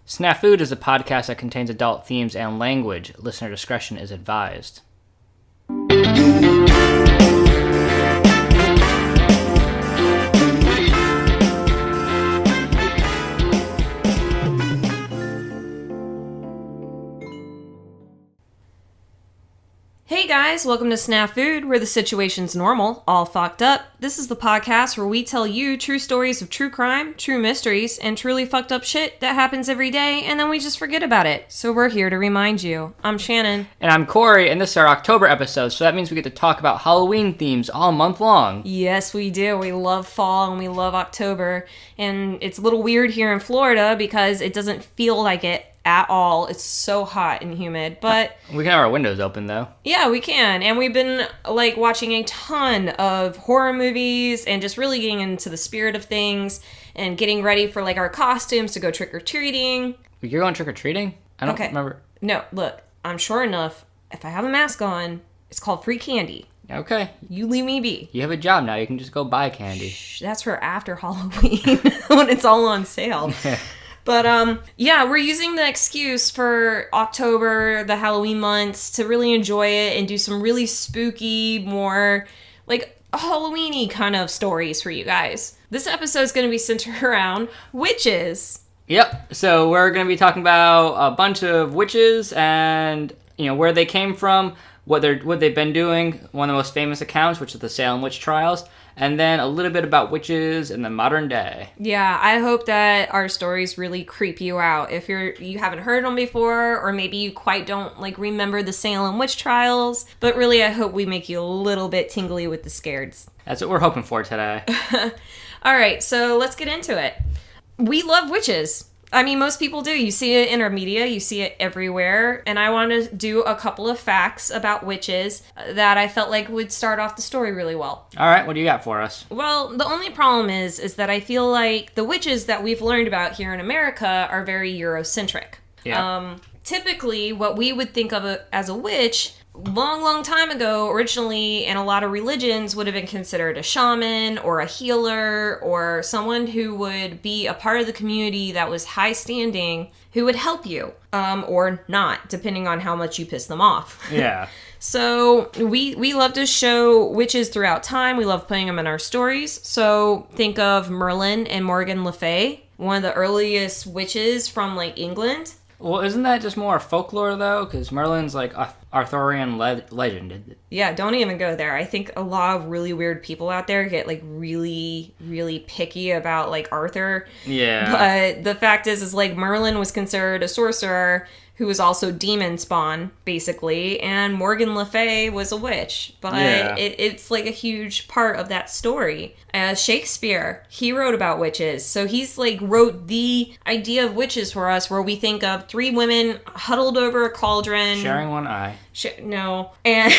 Snafud is a podcast that contains adult themes and language. Listener discretion is advised. Hey guys, welcome to Snafud, where the situation's normal, all fucked up. This is the podcast where we tell you true stories of true crime, true mysteries, and truly fucked up shit that happens every day, and then we just forget about it. So we're here to remind you. I'm Shannon. And I'm Corey, and this is our October episode, so that means we get to talk about Halloween themes all month long. Yes, we do. We love fall and we love October, and it's a little weird here in Florida because it doesn't feel like it at all. It's so hot and humid, but We can have our windows open, though. yeah, we can. And we've been watching a ton of horror movies and just really getting into the spirit of things and getting ready for our costumes to go trick-or-treating. You're going trick-or-treating? I don't remember. No, look, I'm sure enough, if I have a mask on, it's called free candy. Okay. You leave me be. You have a job now. You can just go buy candy. Shh, that's for after Halloween when it's all on sale. But, yeah, we're using the excuse for October, the Halloween months, to really enjoy it and do some really spooky, more, Halloween-y kind of stories for you guys. This episode is going to be centered around witches. Yep. So we're going to be talking about a bunch of witches and, where they came from, what they've been doing, one of the most famous accounts, which is the Salem witch trials, and then a little bit about witches in the modern day. Yeah, I hope that our stories really creep you out. If you haven't heard them before, or maybe you quite don't remember the Salem witch trials, but really I hope we make you a little bit tingly with the scareds. That's what we're hoping for today. All right, so let's get into it. We love witches. I mean, most people do. You see it in our media, you see it everywhere, and I want to do a couple of facts about witches that I felt like would start off the story really well. All right, what do you got for us? Well, the only problem is that I feel like the witches that we've learned about here in America are very Eurocentric. Yeah. Typically, what we would think of as a witch long time ago, originally, in a lot of religions, would have been considered a shaman or a healer or someone who would be a part of the community that was high standing, who would help you, or not, depending on how much you piss them off. Yeah. So we love to show witches throughout time. We love putting them in our stories. So think of Merlin and Morgan Le Fay, one of the earliest witches from England. Well, isn't that just more folklore, though? Because Merlin's Arthurian legend. Yeah, don't even go there. I think a lot of really weird people out there get really, really picky about Arthur. Yeah. But the fact is Merlin was considered a sorcerer who was also demon spawn, basically, and Morgan Le Fay was a witch. But yeah. It's a huge part of that story. Shakespeare, he wrote about witches. So he's wrote the idea of witches for us, where we think of three women huddled over a cauldron. Sharing one eye. No. And,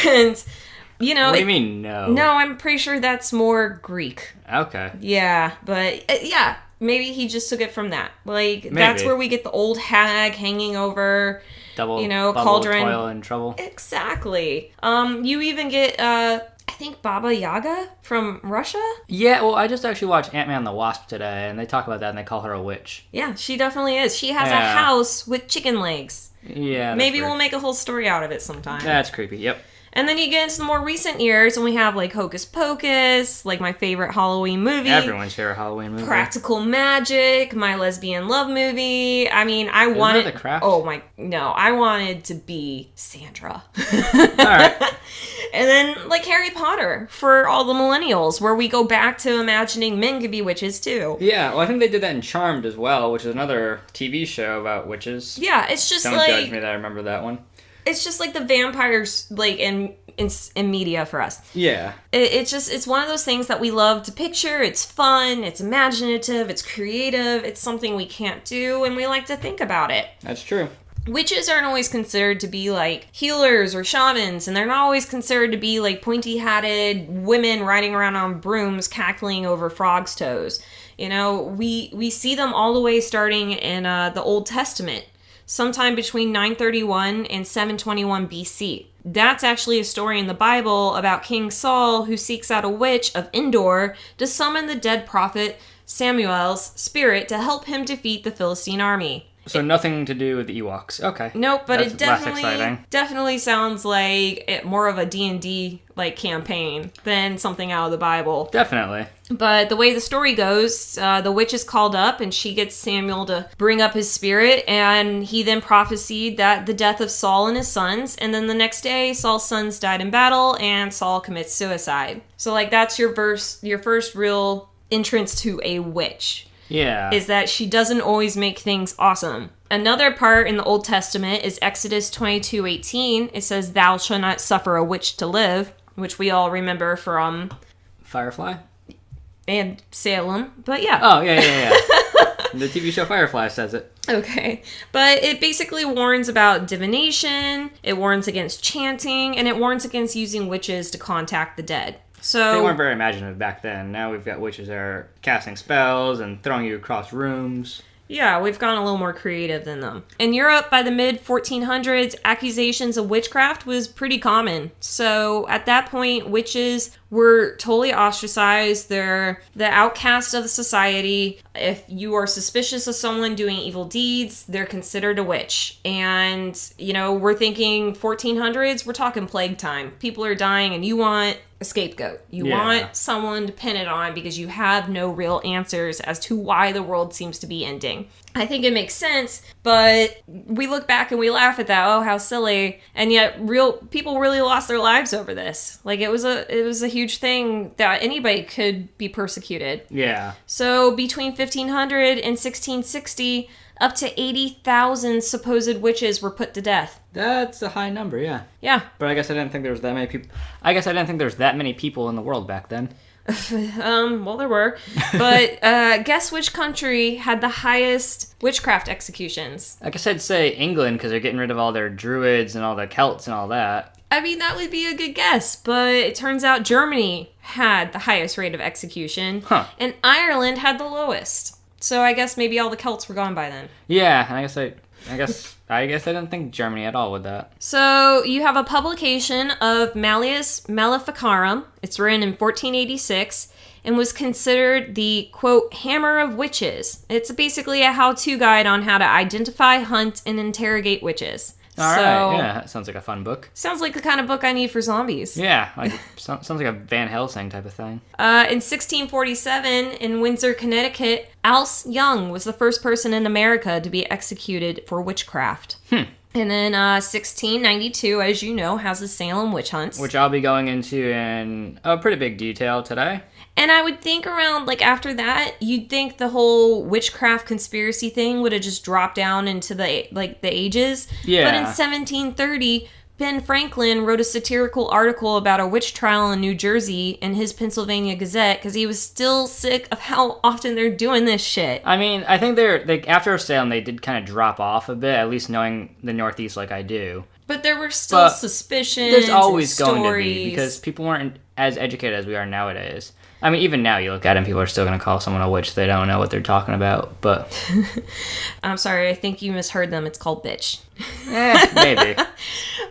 What do you mean, no? No, I'm pretty sure that's more Greek. Okay. Yeah, but, yeah. Maybe he just took it from that. That's where we get the old hag hanging over, Double cauldron. Toil and trouble. Exactly. You even get, I think Baba Yaga from Russia? Yeah, well, I just actually watched Ant-Man and the Wasp today, and they talk about that, and they call her a witch. Yeah, she definitely is. She has a house with chicken legs. Yeah, Maybe we'll make a whole story out of it sometime. That's creepy, yep. And then you get into the more recent years, and we have Hocus Pocus, my favorite Halloween movie. Everyone's favorite Halloween movie. Practical Magic, my lesbian love movie. I mean, I Isn't wanted... that The Craft? I wanted to be Sandra. Alright. And then, Harry Potter, for all the millennials, where we go back to imagining men could be witches, too. Yeah, well, I think they did that in Charmed as well, which is another TV show about witches. Yeah, it's just Don't judge me that I remember that one. It's just the vampires, in media for us. Yeah. It's one of those things that we love to picture. It's fun, it's imaginative, it's creative, it's something we can't do, and we like to think about it. That's true. Witches aren't always considered to be healers or shamans, and they're not always considered to be pointy-hatted women riding around on brooms cackling over frogs' toes. We see them all the way starting in the Old Testament, sometime between 931 and 721 BC. That's actually a story in the Bible about King Saul, who seeks out a witch of Endor to summon the dead prophet Samuel's spirit to help him defeat the Philistine army. So nothing to do with the Ewoks. Okay. Nope, but That's it less exciting. definitely sounds like more of a D&D like campaign than something out of the Bible. Definitely. But the way the story goes, the witch is called up and she gets Samuel to bring up his spirit, and he then prophesied that the death of Saul and his sons, and then the next day Saul's sons died in battle and Saul commits suicide. So like that's your first real entrance to a witch. Yeah. Is that she doesn't always make things awesome. Another part in the Old Testament is Exodus 22:18. It says, "Thou shalt not suffer a witch to live," which we all remember from Firefly? and Salem. But yeah. Oh, yeah. The TV show Firefly says it. Okay. But it basically warns about divination, it warns against chanting, and it warns against using witches to contact the dead. So They weren't very imaginative back then. Now we've got witches that are casting spells and throwing you across rooms. yeah, we've gotten a little more creative than them. In Europe, by the mid-1400s, accusations of witchcraft was pretty common. So at that point, witches were totally ostracized. They're the outcast of the society. If you are suspicious of someone doing evil deeds, they're considered a witch. And, we're thinking 1400s, we're talking plague time. People are dying and you want a scapegoat. You want someone to pin it on because you have no real answers as to why the world seems to be ending. I think it makes sense, but we look back and we laugh at that. Oh, how silly! And yet, people really lost their lives over this. Like it was a huge thing that anybody could be persecuted. Yeah. So between 1500 and 1660, up to 80,000 supposed witches were put to death. That's a high number, yeah. Yeah. But I guess I didn't think there was that many people. I guess I didn't think there was that many people in the world back then. Well, there were. But guess which country had the highest witchcraft executions? I guess I'd say England, because they're getting rid of all their druids and all the Celts and all that. I mean, that would be a good guess, but it turns out Germany had the highest rate of execution, and Ireland had the lowest. So I guess maybe all the Celts were gone by then. Yeah, and I guess I didn't think Germany at all with that. So you have a publication of Malleus Maleficarum. It's written in 1486 and was considered the, quote, hammer of witches. It's basically a how-to guide on how to identify, hunt, and interrogate witches. All right, yeah, that sounds like a fun book. Sounds like the kind of book I need for zombies. Yeah, sounds like a Van Helsing type of thing. In 1647, in Windsor, Connecticut, Alce Young was the first person in America to be executed for witchcraft. And then 1692, as you know, has the Salem witch hunts. Which I'll be going into in a pretty big detail today. And I would think around, after that, you'd think the whole witchcraft conspiracy thing would have just dropped down into the ages. Yeah. But in 1730, Ben Franklin wrote a satirical article about a witch trial in New Jersey in his Pennsylvania Gazette because he was still sick of how often they're doing this shit. I mean, I think after Salem, they did kind of drop off a bit, at least knowing the Northeast like I do. But there were still suspicions. There's always and going to be, because people weren't as educated as we are nowadays. I mean, even now you look at it and people are still going to call someone a witch. They don't know what they're talking about, but... I'm sorry, I think you misheard them. It's called bitch. Maybe.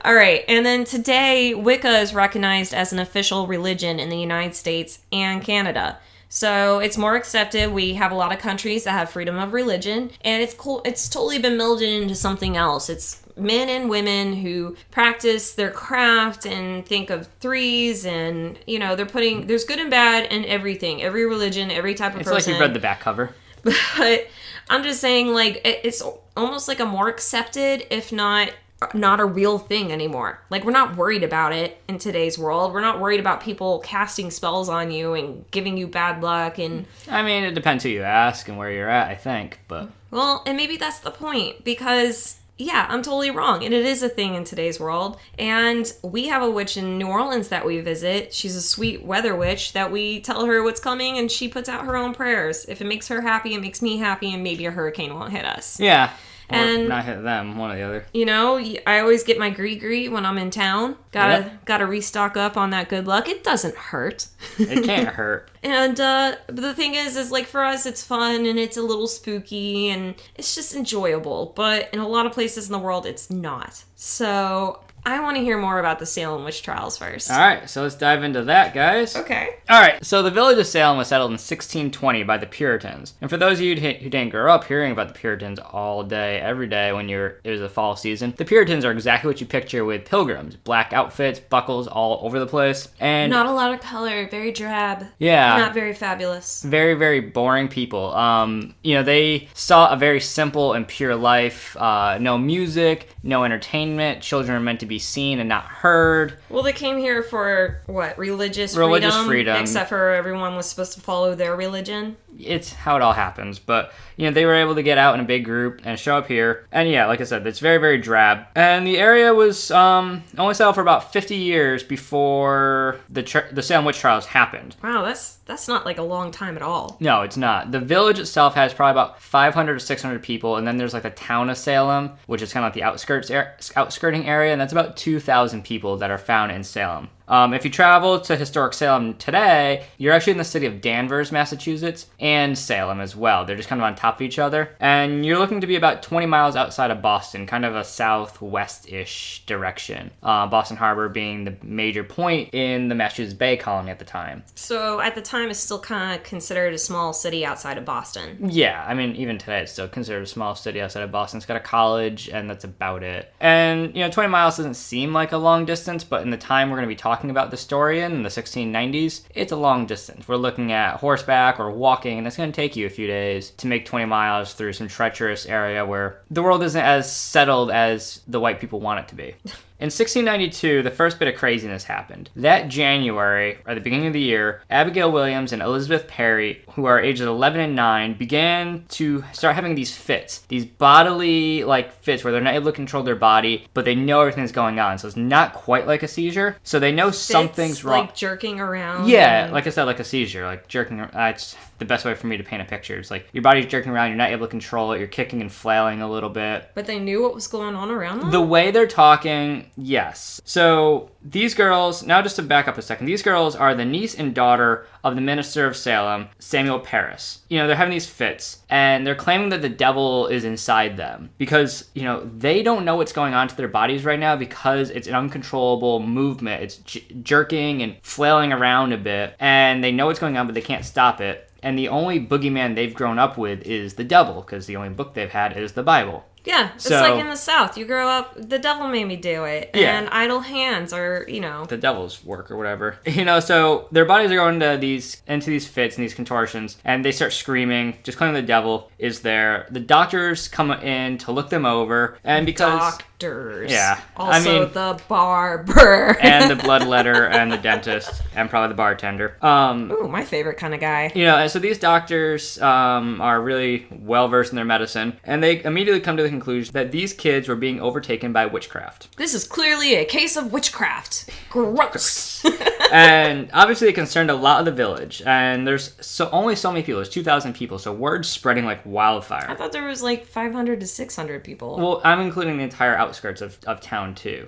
All right, and then today, Wicca is recognized as an official religion in the United States and Canada. So it's more accepted. We have a lot of countries that have freedom of religion, and it's cool. It's totally been melded into something else. It's men and women who practice their craft and think of threes, and there's good and bad in everything, every religion, every type of person. It's like you've read the back cover. But I'm just saying, it's almost like a more accepted, if not a real thing anymore. We're not worried about it in today's world. We're not worried about people casting spells on you and giving you bad luck. And I mean, it depends who you ask and where you're at, I think, but... Well, and maybe that's the point, because... Yeah, I'm totally wrong. And it is a thing in today's world. And we have a witch in New Orleans that we visit. She's a sweet weather witch that we tell her what's coming, and she puts out her own prayers. If it makes her happy, it makes me happy, and maybe a hurricane won't hit us. Yeah. Or and not hit them, one or the other. I always get my gree when I'm in town. Gotta restock up on that good luck. It doesn't hurt. It can't hurt. And the thing is for us, it's fun and it's a little spooky and it's just enjoyable. But in a lot of places in the world, it's not. So I want to hear more about the Salem witch trials first. All right, so let's dive into that, guys. Okay. All right, so the village of Salem was settled in 1620 by the Puritans. And for those of you who didn't grow up hearing about the Puritans all day, every day when it was the fall season, the Puritans are exactly what you picture with pilgrims. Black outfits, buckles all over the place. And not a lot of color, very drab. Yeah. Not very fabulous. Very, very boring people. They saw a very simple and pure life. No music, no entertainment. Children are meant to be seen and not heard. Well, they came here for, what, religious freedom. Except for everyone was supposed to follow their religion? It's how it all happens. But, they were able to get out in a big group and show up here. And yeah, like I said, it's very, very drab. And the area was only settled for about 50 years before the Salem witch trials happened. Wow, that's not like a long time at all. No, it's not. The village itself has probably about 500 to 600 people, and then there's like the town of Salem, which is kind of like the outskirting area, and that's about 2,000 people that are found in Salem. If you travel to historic Salem today, you're actually in the city of Danvers, Massachusetts, and Salem as well. They're just kind of on top of each other. And you're looking to be about 20 miles outside of Boston, kind of a southwest-ish direction. Boston Harbor being the major point in the Massachusetts Bay Colony at the time. So at the time, it's still kind of considered a small city outside of Boston. Yeah, I mean, even today, it's still considered a small city outside of Boston. It's got a college, and that's about it. And, 20 miles doesn't seem like a long distance, but in the time we're going to be talking about the story in the 1690s, it's a long distance. We're looking at horseback or walking, and it's going to take you a few days to make 20 miles through some treacherous area where the world isn't as settled as the white people want it to be. In 1692, the first bit of craziness happened. That January, or the beginning of the year, Abigail Williams and Elizabeth Perry, who are ages 11 and 9, began to start having these fits. These bodily, fits where they're not able to control their body, but they know everything's going on. So it's not quite like a seizure. So they know something's wrong. Like jerking around? Yeah, like I said, like a seizure. Like jerking it's the best way for me to paint a picture. It's like your body's jerking around, you're not able to control it, you're kicking and flailing a little bit. But they knew what was going on around them? The way they're talking, yes. So these girls, now just to back up a second, these girls are the niece and daughter of the minister of Salem, Samuel Parris. They're having these fits, and they're claiming that the devil is inside them because, they don't know what's going on to their bodies right now because it's an uncontrollable movement. It's jerking and flailing around a bit, and they know what's going on, but they can't stop it. And the only boogeyman they've grown up with is the devil, because the only book they've had is the Bible. Yeah, it's like in the South. You grow up, the devil made me do it. Yeah. And idle hands are, the devil's work or whatever. So their bodies are going into these fits and these contortions, and they start screaming, just claiming the devil is there. The doctors come in to look them over, and because... Doctors. Yeah. Also the barber. And the bloodletter and the dentist and probably the bartender. Ooh, my favorite kind of guy. And so these doctors are really well-versed in their medicine, and they immediately come to the conclusion that these kids were being overtaken by witchcraft. This is clearly a case of witchcraft. Gross. And obviously it concerned a lot of the village, and there's only so many people. There's 2,000 people, so word's spreading like wildfire. I thought there was like 500 to 600 people. Well, I'm including the entire outskirts of town too.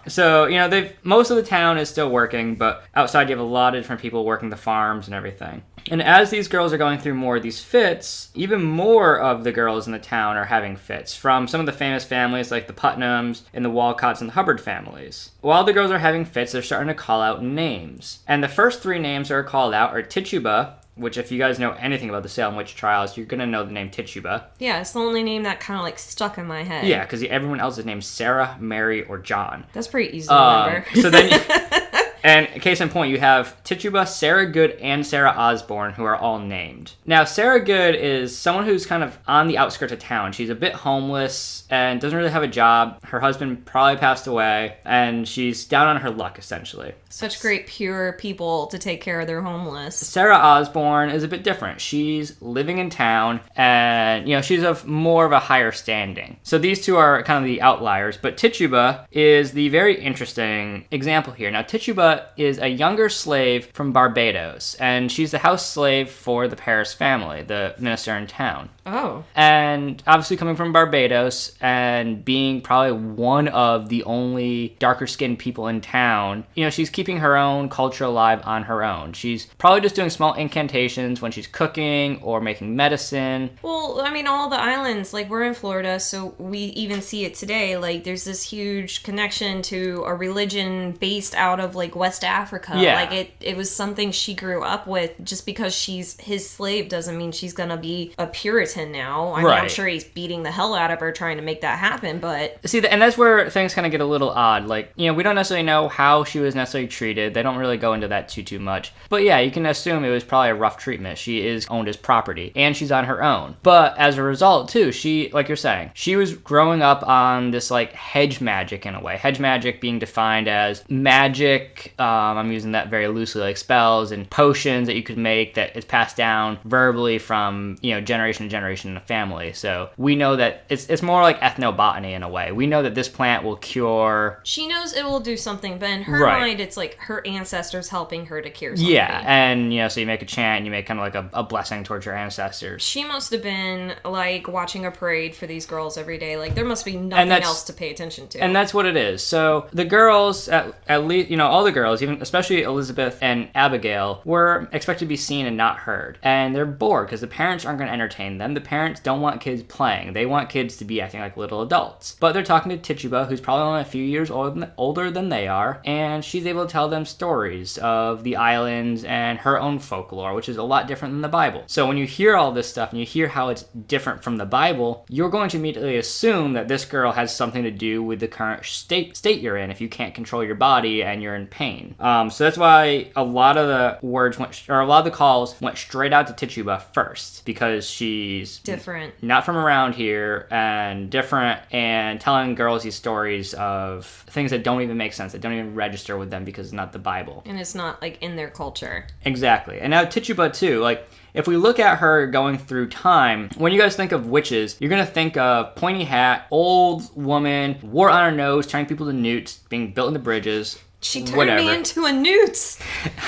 So most of the town is still working, but outside you have a lot of different people working the farms and everything. And as these girls are going through more of these fits, even more of the girls in the town are having fits from some of the famous families like the Putnams and the Walcotts and the Hubbard families. While the girls are having fits, they're starting to call out names. And the first 3 names that are called out are Tituba, which if you guys know anything about the Salem witch trials, you're going to know the name Tituba. Yeah, it's the only name that kind of stuck in my head. Yeah, because everyone else is named Sarah, Mary, or John. That's pretty easy to remember. So then... And case in point, you have Tituba, Sarah Good, and Sarah Osborne, who are all named. Now, Sarah Good is someone who's kind of on the outskirts of town. She's a bit homeless and doesn't really have a job. Her husband probably passed away, and she's down on her luck, essentially. Such great, pure people to take care of their homeless. Sarah Osborne is a bit different. She's living in town, and, she's of more of a higher standing. So these two are kind of the outliers, but Tituba is the very interesting example here. Now, Tituba Tituba is a younger slave from Barbados, and she's the house slave for the Paris family, the minister in town. Oh. And obviously coming from Barbados and being probably one of the only darker-skinned people in town, she's keeping her own culture alive on her own. She's probably just doing small incantations when she's cooking or making medicine. Well, I mean, all the islands, like, we're in Florida, so we even see it today. Like, there's this huge connection to a religion based out of, like, West Africa. Yeah. Like, it was something she grew up with. Just because she's his slave doesn't mean she's gonna be a Puritan now. I mean, I'm sure he's beating the hell out of her trying to make that happen, but... See, and that's where things kind of get a little odd. Like, we don't necessarily know how she was necessarily treated. They don't really go into that too much. But yeah, you can assume it was probably a rough treatment. She is owned as property, and she's on her own. But as a result, too, she, like you're saying, she was growing up on this, like, hedge magic in a way. Hedge magic being defined as magic, I'm using that very loosely, like spells and potions that you could make that is passed down verbally from, generation to generation in a family. So we know that it's more like ethnobotany in a way. We know that this plant will cure... She knows it will do something, but in her mind, it's like her ancestors helping her to cure something. Yeah, and, so you make a chant, and you make kind of like a blessing towards your ancestors. She must have been, like, watching a parade for these girls every day. Like, there must be nothing else to pay attention to. And that's what it is. So the girls, at least, all the girls, even especially Elizabeth and Abigail, were expected to be seen and not heard. And they're bored because the parents aren't going to entertain them. The parents don't want kids playing. They want kids to be acting like little adults. But they're talking to Tituba, who's probably only a few years older than they are, and she's able to tell them stories of the islands and her own folklore, which is a lot different than the Bible. So when you hear all this stuff and you hear how it's different from the Bible, you're going to immediately assume that this girl has something to do with the current state you're in if you can't control your body and you're in pain. So that's why a lot of the calls went straight out to Tituba first, because she's different, not from around here, and different, and telling girls these stories of things that don't even make sense, that don't even register with them because it's not the Bible. And it's not, like, in their culture. Exactly. And now Tituba, too, like, if we look at her going through time, when you guys think of witches, you're going to think of pointy hat, old woman, wart on her nose, turning people to newts, being built into bridges. She turned me into a newt.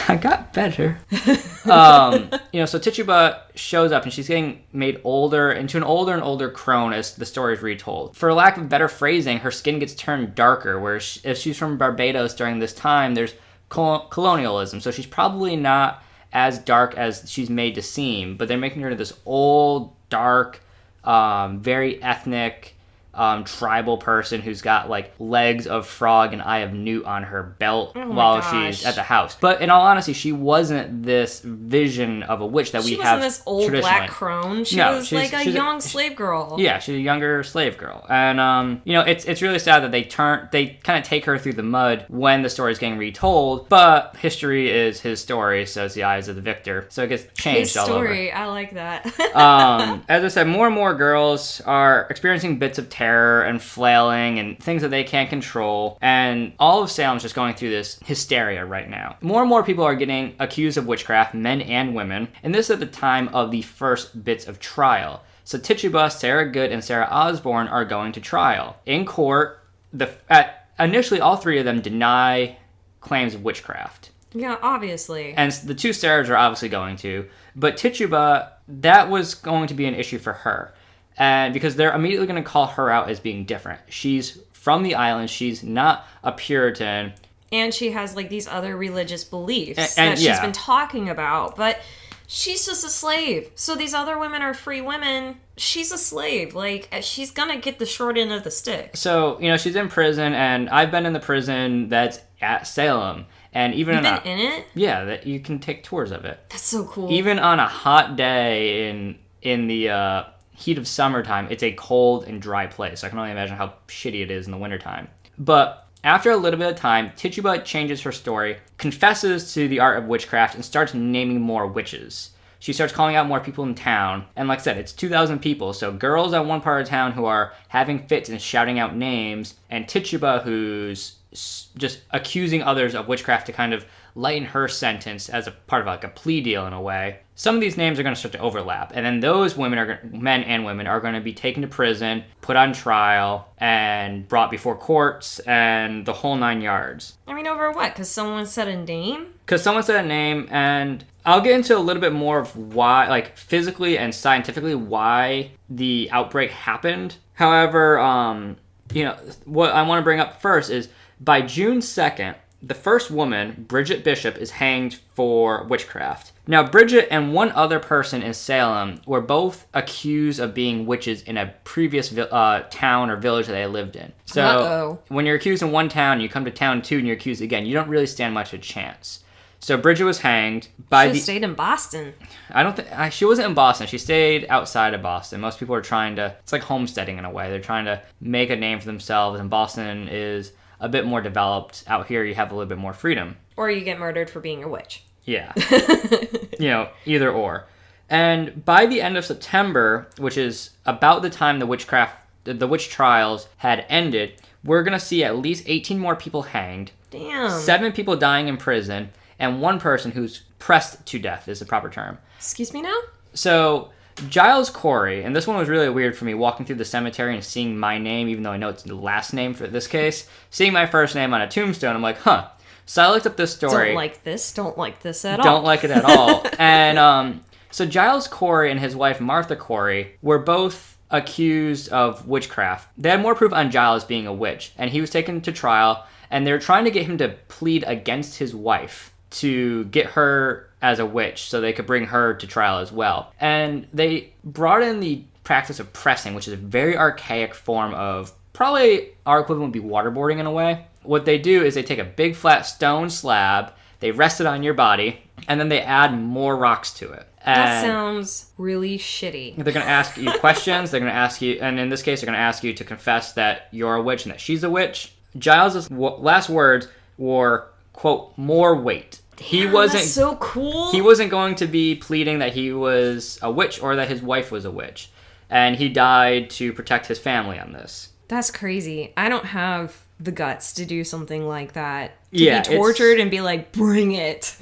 I got better. So Tituba shows up and she's getting made older, into an older and older crone as the story is retold. For lack of better phrasing, her skin gets turned darker, where if she's from Barbados during this time, there's colonialism. So she's probably not as dark as she's made to seem, but they're making her this old, dark, very ethnic, tribal person who's got, like, legs of frog and eye of newt on her belt while she's at the house. But in all honesty, she wasn't this vision of a witch that we have. She wasn't this old black crone. She was like a young slave girl. Yeah, she's a younger slave girl. And, it's really sad that they kind of take her through the mud when the story is getting retold, but history is his story, so it's the eyes of the victor. So it gets changed all over. His story, I like that. As I said, more and more girls are experiencing bits of terror and flailing and things that they can't control, and all of Salem's just going through this hysteria right now. More and more people are getting accused of witchcraft, men and women, and this is at the time of the first bits of trial. So Tituba, Sarah Good, and Sarah Osborne are going to trial. In court, initially all three of them deny claims of witchcraft. Yeah, obviously. And the two Sarahs are obviously going to, but Tituba, that was going to be an issue for her. And because they're immediately going to call her out as being different. She's from the island. She's not a Puritan. And she has, like, these other religious beliefs that she's been talking about. But she's just a slave. So these other women are free women. She's a slave. Like, she's going to get the short end of the stick. So, she's in prison, and I've been in the prison that's at Salem. And even You've been in it? Yeah, that you can take tours of it. That's so cool. Even on a hot day in the heat of summertime, it's a cold and dry place. I can only imagine how shitty it is in the wintertime. But after a little bit of time, Tituba changes her story, confesses to the art of witchcraft, and starts naming more witches. She starts calling out more people in town, and like I said, it's 2,000 people, so girls at one part of town who are having fits and shouting out names, and Tituba who's just accusing others of witchcraft to kind of lighten her sentence as a part of, like, a plea deal in a way. some of these names are going to start to overlap. And then those men and women are going to be taken to prison, put on trial, and brought before courts and the whole 9 yards. I mean, over what? Because someone said a name? Because someone said a name, and I'll get into a little bit more of why, like physically and scientifically, why the outbreak happened. However, what I want to bring up first is by June 2nd, the first woman, Bridget Bishop, is hanged for witchcraft. Now, Bridget and one other person in Salem were both accused of being witches in a previous town or village that they lived in. So when you're accused in one town, you come to town 2 and you're accused again, you don't really stand much of a chance. So Bridget was hanged by She stayed in Boston. I don't think she wasn't in Boston. She stayed outside of Boston. Most people are trying to. It's like homesteading in a way. They're trying to make a name for themselves, and Boston is a bit more developed. Out here, you have a little bit more freedom. Or you get murdered for being a witch. Yeah, either or. And by the end of September, which is about the time the witch trials had ended, we're gonna see at least 18 more people hanged. Damn. 7 people dying in prison. And 1 person who's pressed to death is the proper term. Excuse me now? So, Giles Corey, and this one was really weird for me, walking through the cemetery and seeing my name, even though I know it's the last name for this case, seeing my first name on a tombstone, I'm like, huh. So I looked up this story. Don't like this at all. Don't like it at all. And so Giles Corey and his wife Martha Corey were both accused of witchcraft. They had more proof on Giles being a witch, and he was taken to trial, and they were trying to get him to plead against his wife to get her as a witch so they could bring her to trial as well. And they brought in the practice of pressing, which is a very archaic form of, probably our equivalent would be waterboarding in a way. What they do is they take a big flat stone slab, they rest it on your body, and then they add more rocks to it. That sounds really shitty. They're going to ask you questions, they're going to ask you, and in this case they're going to ask you to confess that you're a witch and that she's a witch. Giles' last words were, quote, more weight. That's so cool. He wasn't going to be pleading that he was a witch or that his wife was a witch. And he died to protect his family on this. That's crazy. I don't have the guts to do something like that. To be tortured and be like, bring it.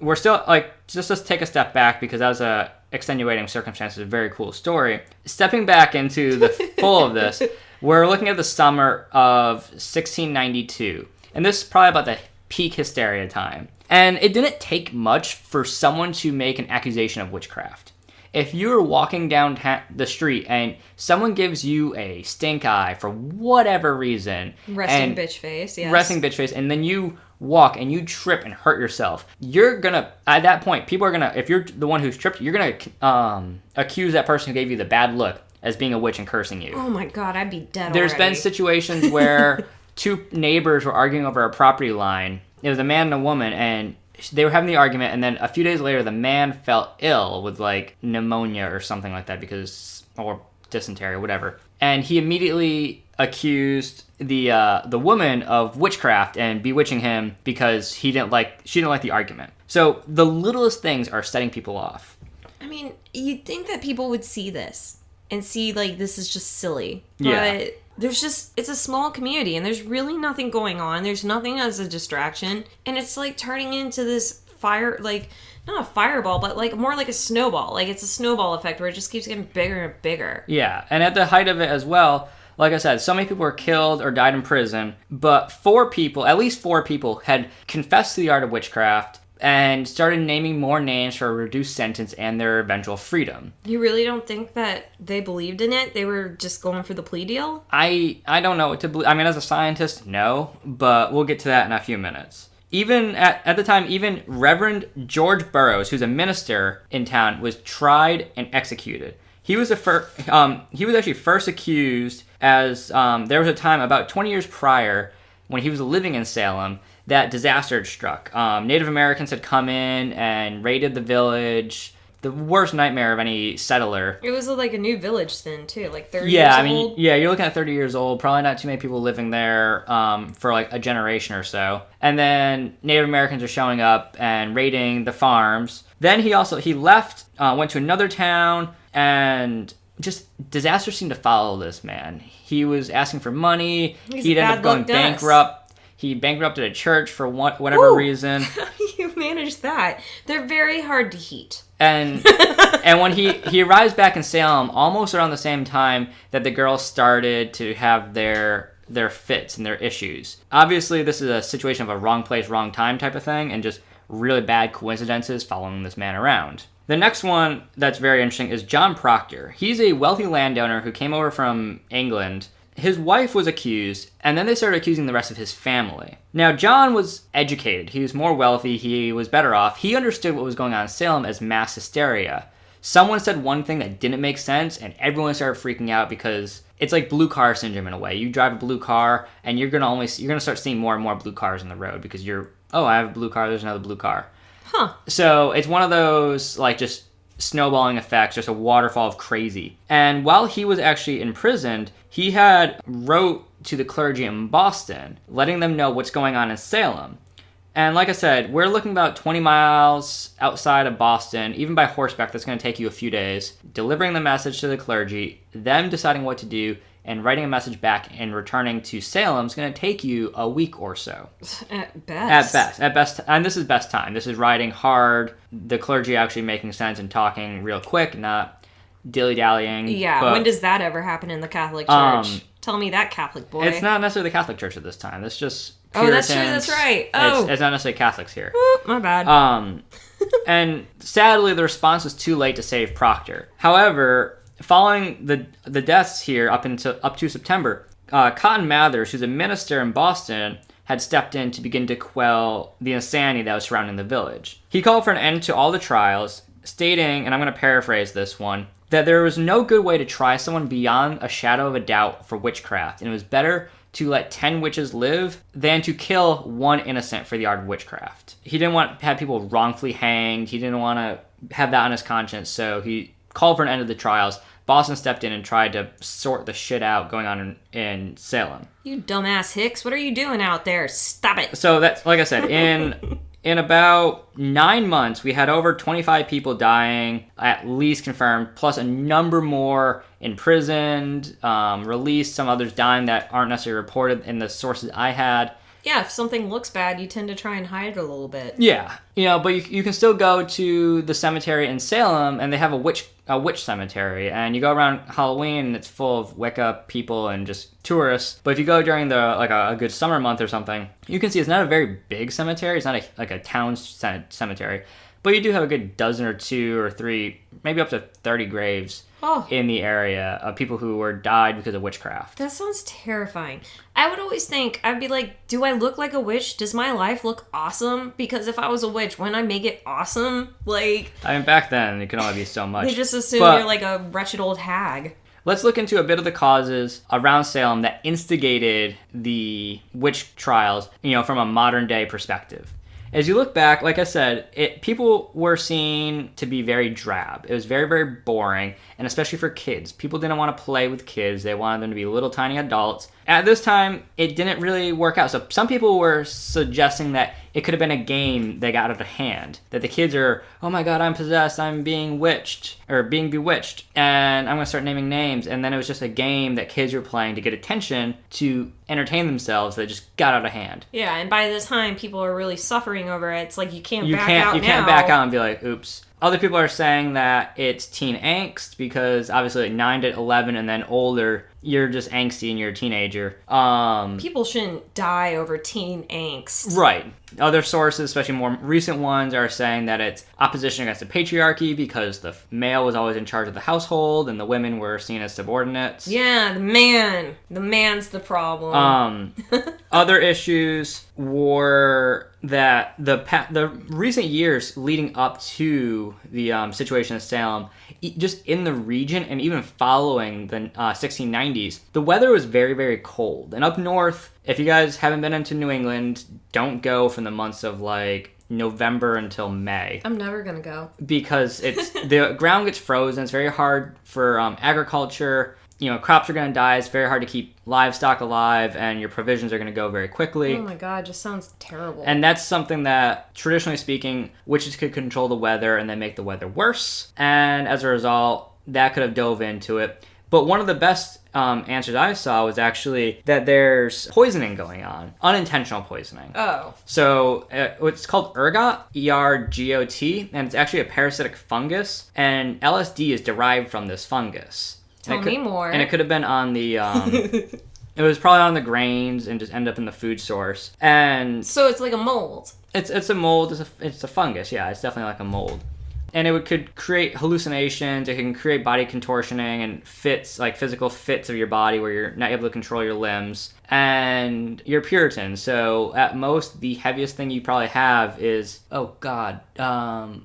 We're still, just let's take a step back because that was a extenuating circumstance. It's a very cool story. Stepping back into the full of this, we're looking at the summer of 1692. And this is probably about the peak hysteria time. And it didn't take much for someone to make an accusation of witchcraft. If you're walking down the street and someone gives you a stink eye for whatever reason... Resting bitch face, yes. Resting bitch face, and then you walk and you trip and hurt yourself, you're gonna, at that point, people are gonna, if you're the one who's tripped, you're gonna accuse that person who gave you the bad look as being a witch and cursing you. Oh my god, I'd be dead There's already. been situations where 2 neighbors were arguing over a property line. It was a man and a woman, and they were having the argument, and then a few days later, the man felt ill with, pneumonia or something like that, or dysentery or whatever. And he immediately accused the woman of witchcraft and bewitching him because she didn't like the argument. So the littlest things are setting people off. I mean, you'd think that people would see this and see, this is just silly. Yeah. But it's a small community and there's really nothing going on. There's nothing as a distraction. And it's turning into this fire, not a fireball, but more like a snowball. It's a snowball effect where it just keeps getting bigger and bigger. Yeah. And at the height of it as well, like I said, so many people were killed or died in prison, but at least four people had confessed to the art of witchcraft and started naming more names for a reduced sentence and their eventual freedom. You really don't think that they believed in it? They were just going for the plea deal? I don't know what to believe. I mean, as a scientist, no, but we'll get to that in a few minutes. Even at the time, even Reverend George Burroughs, who's a minister in town, was tried and executed. He was actually first accused as there was a time about 20 years prior when he was living in Salem that disaster had struck. Native Americans had come in and raided the village. The worst nightmare of any settler. It was a new village then too, 30 years old. Yeah, you're looking at 30 years old. Probably not too many people living there for a generation or so. And then Native Americans are showing up and raiding the farms. Then he left, went to another town, and just disaster seemed to follow this man. He was asking for money. He'd end up going bankrupt. He bankrupted a church for whatever reason. How do you manage that? They're very hard to heat. And and when he arrives back in Salem almost around the same time that the girls started to have their fits and their issues. Obviously, this is a situation of a wrong place, wrong time type of thing, and just really bad coincidences following this man around. The next one that's very interesting is John Proctor. He's a wealthy landowner who came over from England. His wife was accused, and then they started accusing the rest of his family. Now, John was educated. He was more wealthy. He was better off. He understood what was going on in Salem as mass hysteria. Someone said one thing that didn't make sense, and everyone started freaking out because it's like blue car syndrome in a way. You drive a blue car, and you're gonna start seeing more and more blue cars on the road because I have a blue car. There's another blue car. Huh. So it's one of those like just snowballing effects, just a waterfall of crazy. And while he was actually imprisoned, he had wrote to the clergy in Boston, letting them know what's going on in Salem. And like I said, we're looking about 20 miles outside of Boston. Even by horseback, that's going to take you a few days. Delivering the message to the clergy, them deciding what to do, and writing a message back and returning to Salem is going to take you a week or so. At best. At best. And this is best time. This is writing hard, the clergy actually making sense and talking real quick, not dilly-dallying. Yeah, when does that ever happen in the Catholic Church? Tell me that, Catholic boy. It's not necessarily the Catholic Church at this time. It's just Puritans. Oh, that's true, that's right. Oh. It's not necessarily Catholics here. Oop, my bad. And sadly, the response was too late to save Proctor. However, following the deaths here up to September, Cotton Mathers, who's a minister in Boston, had stepped in to begin to quell the insanity that was surrounding the village. He called for an end to all the trials, stating, and I'm going to paraphrase this one, that there was no good way to try someone beyond a shadow of a doubt for witchcraft, and it was better to let 10 witches live than to kill one innocent for the art of witchcraft. He didn't want to have people wrongfully hanged. He didn't want to have that on his conscience, so he called for an end of the trials. Boston stepped in and tried to sort the shit out going on in Salem. You dumbass Hicks, what are you doing out there? Stop it. So that's, like I said, in about 9 months, we had over 25 people dying, at least confirmed, plus a number more imprisoned, released, some others dying that aren't necessarily reported in the sources I had. Yeah, if something looks bad, you tend to try and hide it a little bit. Yeah, but you can still go to the cemetery in Salem, and they have a witch cemetery, and you go around Halloween, and it's full of Wicca people and just tourists. But if you go during a good summer month or something, you can see it's not a very big cemetery. It's not a town cemetery, but you do have a good dozen or two or three, maybe up to 30 graves in the area of people who were died because of witchcraft. That sounds terrifying. I would always think, I'd be like, do I look like a witch? Does my life look awesome? Because if I was a witch, wouldn't I make it awesome? Like, I mean, back then, it could only be so much. They just assume you're like a wretched old hag. Let's look into a bit of the causes around Salem that instigated the witch trials, from a modern day perspective. As you look back, like I said, people were seen to be very drab. It was very, very boring, and especially for kids. People didn't want to play with kids. They wanted them to be little tiny adults. At this time, it didn't really work out. So some people were suggesting that it could have been a game that got out of hand. That the kids are, oh my god, I'm possessed, I'm being bewitched, and I'm going to start naming names. And then it was just a game that kids were playing to get attention, to entertain themselves, that just got out of hand. Yeah, and by the time people are really suffering over it, it's like you can't back out now. You can't back out and be like, oops. Other people are saying that it's teen angst because obviously 9 to 11 and then older, you're just angsty and you're a teenager. People shouldn't die over teen angst. Right. Other sources, especially more recent ones, are saying that it's opposition against the patriarchy because the male was always in charge of the household and the women were seen as subordinates. Yeah, the man. The man's the problem. Other issues were that the recent years leading up to the situation in Salem, just in the region and even following the 1690s, the weather was very, very cold. And up north, if you guys haven't been into New England, don't go from the months of November until May. I'm never gonna go. Because the ground gets frozen. It's very hard for agriculture. Crops are going to die. It's very hard to keep livestock alive, and your provisions are going to go very quickly. Oh my god, just sounds terrible. And that's something that, traditionally speaking, witches could control the weather and then make the weather worse. And as a result, that could have dove into it. But one of the best answers I saw was actually that there's poisoning going on, unintentional poisoning. Oh. So it's called ergot, ERGOT, and it's actually a parasitic fungus, and LSD is derived from this fungus. Tell me more. And it could have been on the... it was probably on the grains and just ended up in the food source. And so it's like a mold. It's a mold. It's a fungus. Yeah, it's definitely like a mold. And it could create hallucinations. It can create body contortioning and fits, like physical fits of your body where you're not able to control your limbs. And you're Puritan, so at most, the heaviest thing you probably have is, oh God,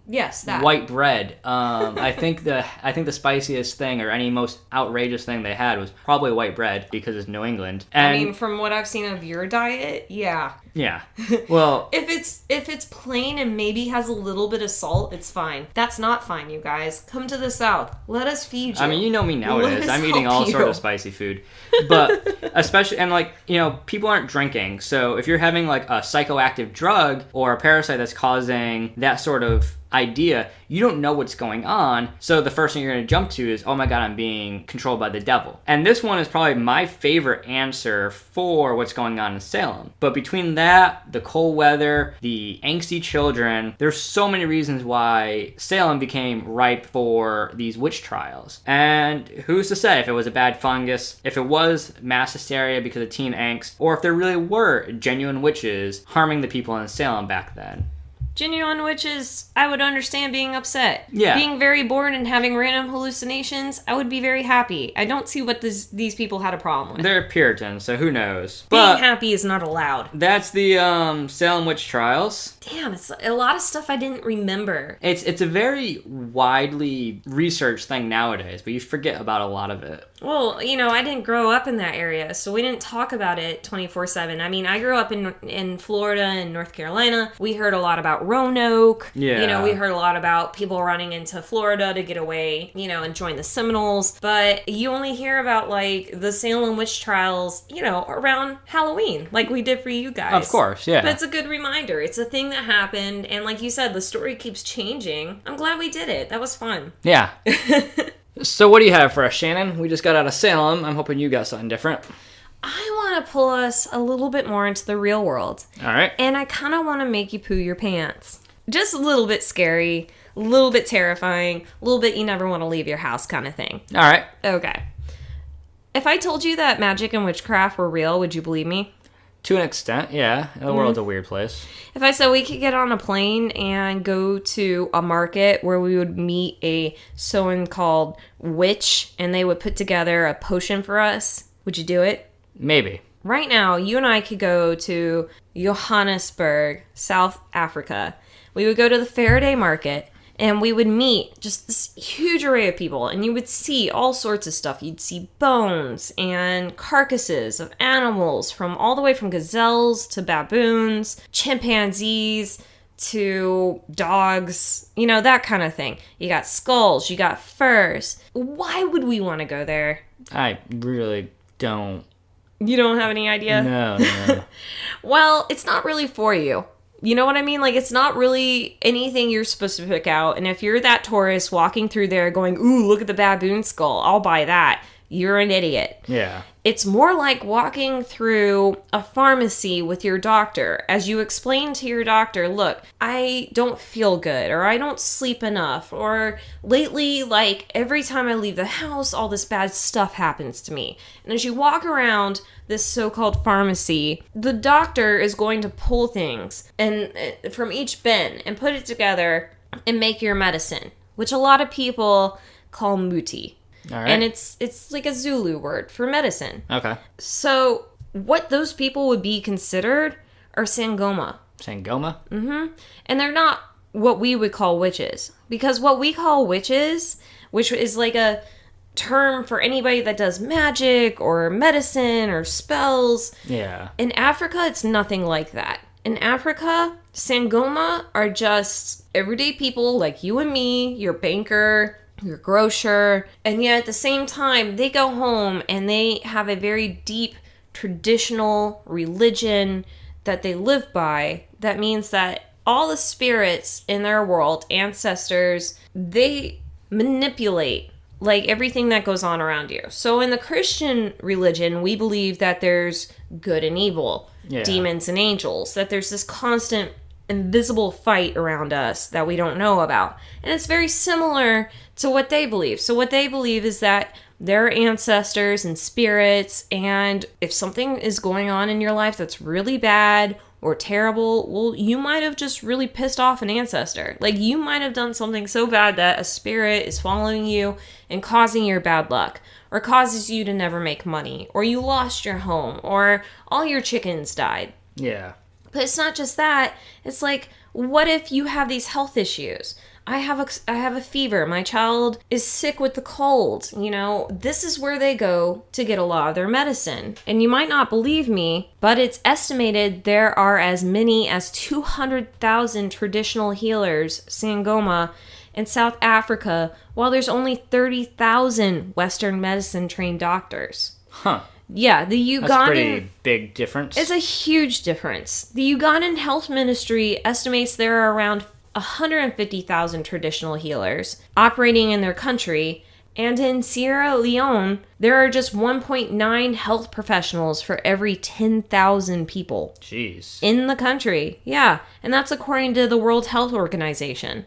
yes, that white bread. I think the spiciest thing or any most outrageous thing they had was probably white bread because it's New England. And, I mean, from what I've seen of your diet, yeah. Yeah. Well, if it's plain and maybe has a little bit of salt, it's fine. That's not fine, you guys. Come to the South. Let us feed you. I mean, you know me nowadays. I'm eating all sorts of spicy food. But especially, and like, you know, people aren't drinking. So if you're having like a psychoactive drug or a parasite that's causing that sort of idea, you don't know what's going on. So the first thing you're going to jump to is, oh my God, I'm being controlled by the devil. And this one is probably my favorite answer for what's going on in Salem. But between that, the cold weather, the angsty children, there's so many reasons why Salem became ripe for these witch trials. And who's to say if it was a bad fungus, if it was mass hysteria because of teen angst, or if there really were genuine witches harming the people in Salem back then. Genuine witches, I would understand being upset. Yeah. Being very bored and having random hallucinations, I would be very happy. I don't see what these people had a problem with. They're Puritans, so who knows? Being happy is not allowed. That's the Salem witch trials. Damn, it's a lot of stuff I didn't remember. It's a very widely researched thing nowadays, but you forget about a lot of it. Well, you know, I didn't grow up in that area, so we didn't talk about it 24/7. I mean, I grew up in Florida and North Carolina. We heard a lot about Roanoke. Yeah. You know, we heard a lot about people running into Florida to get away, you know, and join the Seminoles. But you only hear about, like, the Salem witch trials, you know, around Halloween, like we did for you guys. Of course, yeah. But it's a good reminder. It's a thing that happened, and like you said, the story keeps changing. I'm glad we did it. That was fun. Yeah. So what do you have for us, Shannon? We just got out of Salem. I'm hoping you got something different. I want to pull us a little bit more into the real world. All right. And I kind of want to make you poo your pants. Just a little bit scary, a little bit terrifying, a little bit you never want to leave your house kind of thing. All right. Okay. If I told you that magic and witchcraft were real, would you believe me? To an extent, yeah. The world's a weird place. If I said we could get on a plane and go to a market where we would meet a so-called witch and they would put together a potion for us, would you do it? Maybe. Right now, you and I could go to Johannesburg, South Africa. We would go to the Faraday Market and we would meet just this huge array of people, and you would see all sorts of stuff. You'd see bones and carcasses of animals from all the way from gazelles to baboons, chimpanzees to dogs, you know, that kind of thing. You got skulls, you got furs. Why would we want to go there? I really don't. You don't have any idea? No. Well, it's not really for you. You know what I mean? Like, it's not really anything you're supposed to pick out. And if you're that tourist walking through there going, ooh, look at the baboon skull, I'll buy that, you're an idiot. Yeah. It's more like walking through a pharmacy with your doctor as you explain to your doctor, look, I don't feel good, or I don't sleep enough, or lately, like, every time I leave the house, all this bad stuff happens to me. And as you walk around this so-called pharmacy, the doctor is going to pull things and from each bin and put it together and make your medicine, which a lot of people call muti. All right. And it's like a Zulu word for medicine. Okay. So what those people would be considered are Sangoma. Sangoma? Mm-hmm. And they're not what we would call witches. Because what we call witches, which is like a term for anybody that does magic or medicine or spells. Yeah. In Africa, it's nothing like that. In Africa, Sangoma are just everyday people like you and me, your banker, your grocer, and yet at the same time, they go home and they have a very deep traditional religion that they live by. That means that all the spirits in their world, ancestors, they manipulate like everything that goes on around you. So in the Christian religion, we believe that there's good and evil, demons and angels, that there's this constant invisible fight around us that we don't know about. And it's very similar to what they believe. So what they believe is that there are ancestors and spirits, and if something is going on in your life that's really bad or terrible, well, you might have just really pissed off an ancestor. Like, you might have done something so bad that a spirit is following you and causing your bad luck, or causes you to never make money, or you lost your home, or all your chickens died. Yeah. But it's not just that. It's like, what if you have these health issues? I have a fever. My child is sick with the cold. You know, this is where they go to get a lot of their medicine. And you might not believe me, but it's estimated there are as many as 200,000 traditional healers, Sangoma, in South Africa, while there's only 30,000 Western medicine trained doctors. Huh. Yeah, the Ugandan... That's a pretty big difference. It's a huge difference. The Ugandan Health Ministry estimates there are around 150,000 traditional healers operating in their country, and in Sierra Leone, there are just 1.9 health professionals for every 10,000 people. Jeez. In the country. Yeah, and that's according to the World Health Organization.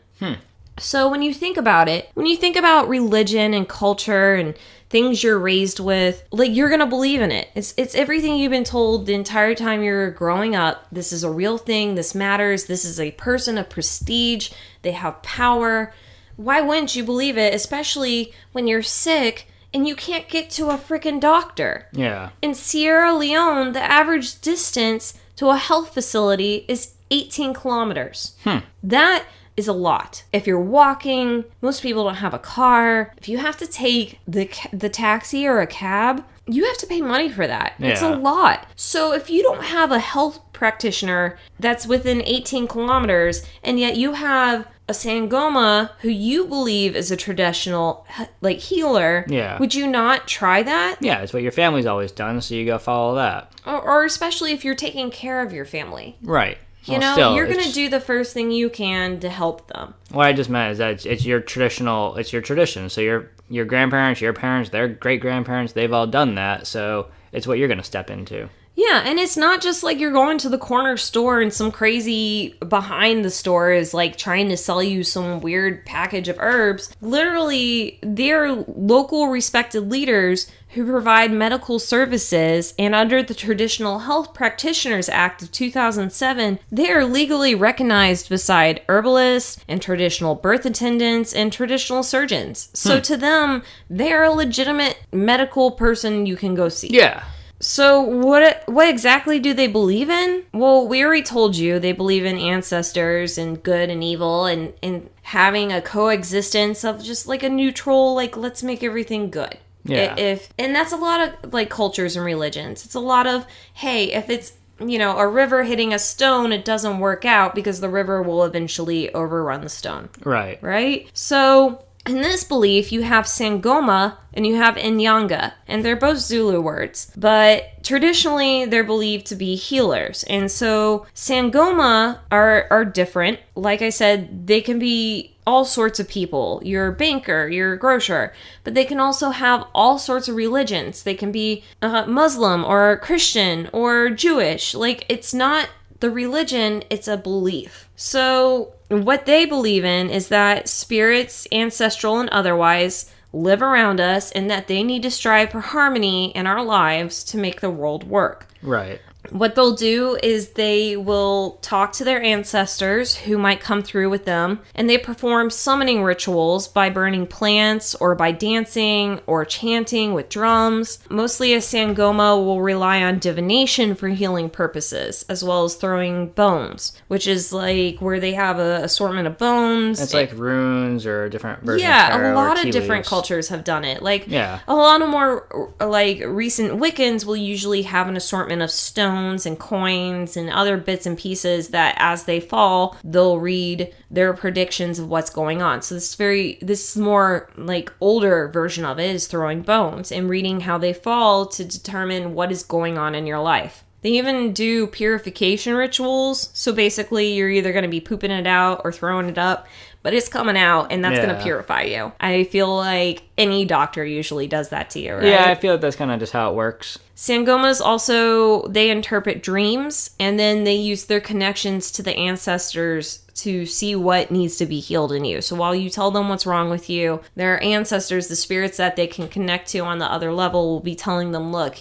So when you think about it, when you think about religion and culture and things you're raised with, like, you're gonna believe in it. It's everything you've been told the entire time you're growing up. This is a real thing. This matters. This is a person of prestige. They have power. Why wouldn't you believe it? Especially when you're sick and you can't get to a freaking doctor. Yeah. In Sierra Leone, the average distance to a health facility is 18 kilometers. That is a lot. If you're walking, most people don't have a car. If you have to take the taxi or a cab, you have to pay money for that. Yeah. It's a lot. So if you don't have a health practitioner that's within 18 kilometers, and yet you have a Sangoma who you believe is a traditional, like, healer, would you not try that? Yeah, it's what your family's always done, so you go follow that. Or especially if you're taking care of your family. Right. You know, still, you're going to do the first thing you can to help them. What I just meant is that it's your traditional, it's your tradition. So your grandparents, your parents, their great-grandparents, they've all done that. So it's what you're going to step into. Yeah, and it's not just like you're going to the corner store and some crazy behind the store is like trying to sell you some weird package of herbs. Literally, they're local respected leaders who provide medical services, and under the Traditional Health Practitioners Act of 2007, they are legally recognized beside herbalists and traditional birth attendants and traditional surgeons. So to them, they are a legitimate medical person you can go see. Yeah. So what exactly do they believe in? Well, we already told you they believe in ancestors and good and evil and having a coexistence of just like a neutral, like, let's make everything good. Yeah. And that's a lot of like cultures and religions. It's a lot of, hey, if it's, you know, a river hitting a stone, it doesn't work out because the river will eventually overrun the stone. Right. Right? So in this belief, you have Sangoma and you have Inyanga, and they're both Zulu words, but traditionally they're believed to be healers. And so Sangoma are different. Like I said, they can be all sorts of people, your banker, your grocer, but they can also have all sorts of religions. They can be Muslim or Christian or Jewish. Like, it's not the religion, it's a belief. So what they believe in is that spirits, ancestral and otherwise, live around us and that they need to strive for harmony in our lives to make the world work. Right. What they'll do is they will talk to their ancestors who might come through with them, and they perform summoning rituals by burning plants or by dancing or chanting with drums. Mostly a Sangoma will rely on divination for healing purposes, as well as throwing bones, which is like where they have an assortment of bones. It's like runes or different versions of Yeah, tarot a lot or of tea different leaves. cultures have done it. Like, Yeah. a lot of more like recent Wiccans will usually have an assortment of stones and coins and other bits and pieces that as they fall, they'll read their predictions of what's going on. So this more like older version of it is throwing bones and reading how they fall to determine what is going on in your life. They even do purification rituals. So basically, you're either going to be pooping it out or throwing it up, but it's coming out, and that's going to purify you. I feel like any doctor usually does that to you, right? Yeah, I feel like that's kind of just how it works. Sangomas also, they interpret dreams, and then they use their connections to the ancestors to see what needs to be healed in you. So while you tell them what's wrong with you, their ancestors, the spirits that they can connect to on the other level, will be telling them, look,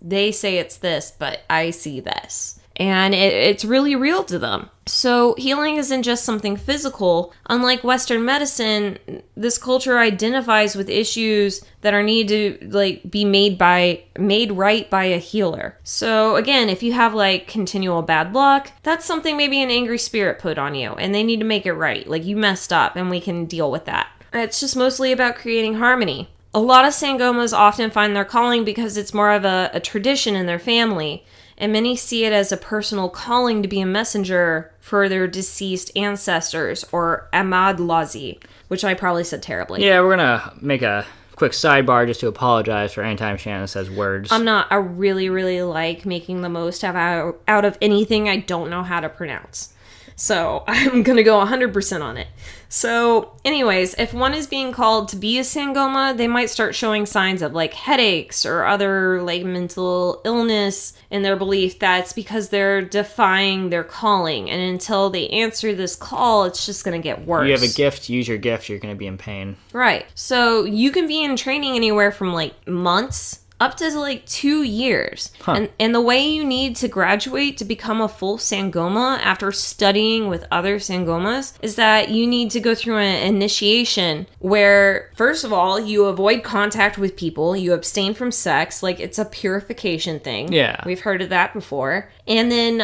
they say it's this, but I see this. And it's really real to them. So healing isn't just something physical. Unlike Western medicine, this culture identifies with issues that are needed to be made right by a healer. So again, if you have continual bad luck, that's something maybe an angry spirit put on you, and they need to make it right. You messed up, and we can deal with that. It's just mostly about creating harmony. A lot of Sangomas often find their calling because it's more of a tradition in their family. And many see it as a personal calling to be a messenger for their deceased ancestors, or Amadlazi, which I probably said terribly. Yeah, we're going to make a quick sidebar just to apologize for any time Shannon says words. I really, really like making the most out of anything I don't know how to pronounce. So I'm going to go 100% on it. So anyways, if one is being called to be a Sangoma, they might start showing signs of headaches or other mental illness in their belief that it's because they're defying their calling. And until they answer this call, it's just going to get worse. You have a gift, use your gift, you're going to be in pain. Right. So you can be in training anywhere from months up to 2 years. Huh. And the way you need to graduate to become a full Sangoma after studying with other Sangomas is that you need to go through an initiation where, first of all, you avoid contact with people, you abstain from sex, it's a purification thing. Yeah. We've heard of that before. And then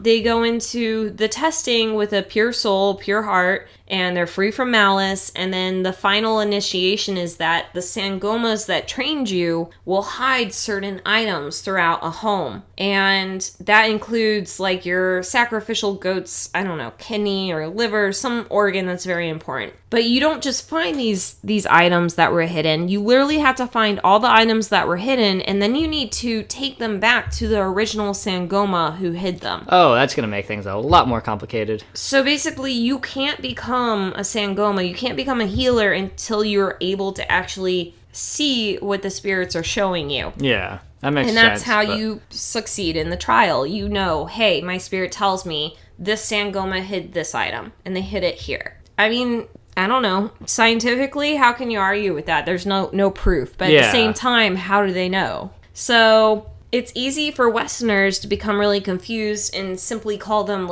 they go into the testing with a pure soul, pure heart, and they're free from malice. And then the final initiation is that the Sangomas that trained you will hide certain items throughout a home. And that includes your sacrificial goat's, kidney or liver, some organ that's very important. But you don't just find these items that were hidden. You literally have to find all the items that were hidden, and then you need to take them back to the original Sangoma who hid them. Oh, that's going to make things a lot more complicated. So basically, you can't become a Sangoma, you can't become a healer until you're able to actually see what the spirits are showing you. Yeah, that makes sense. And that's how you succeed in the trial. Hey, my spirit tells me this Sangoma hid this item, and they hid it here. I don't know. Scientifically, how can you argue with that? There's no proof. But at the same time, how do they know? So it's easy for Westerners to become really confused and simply call them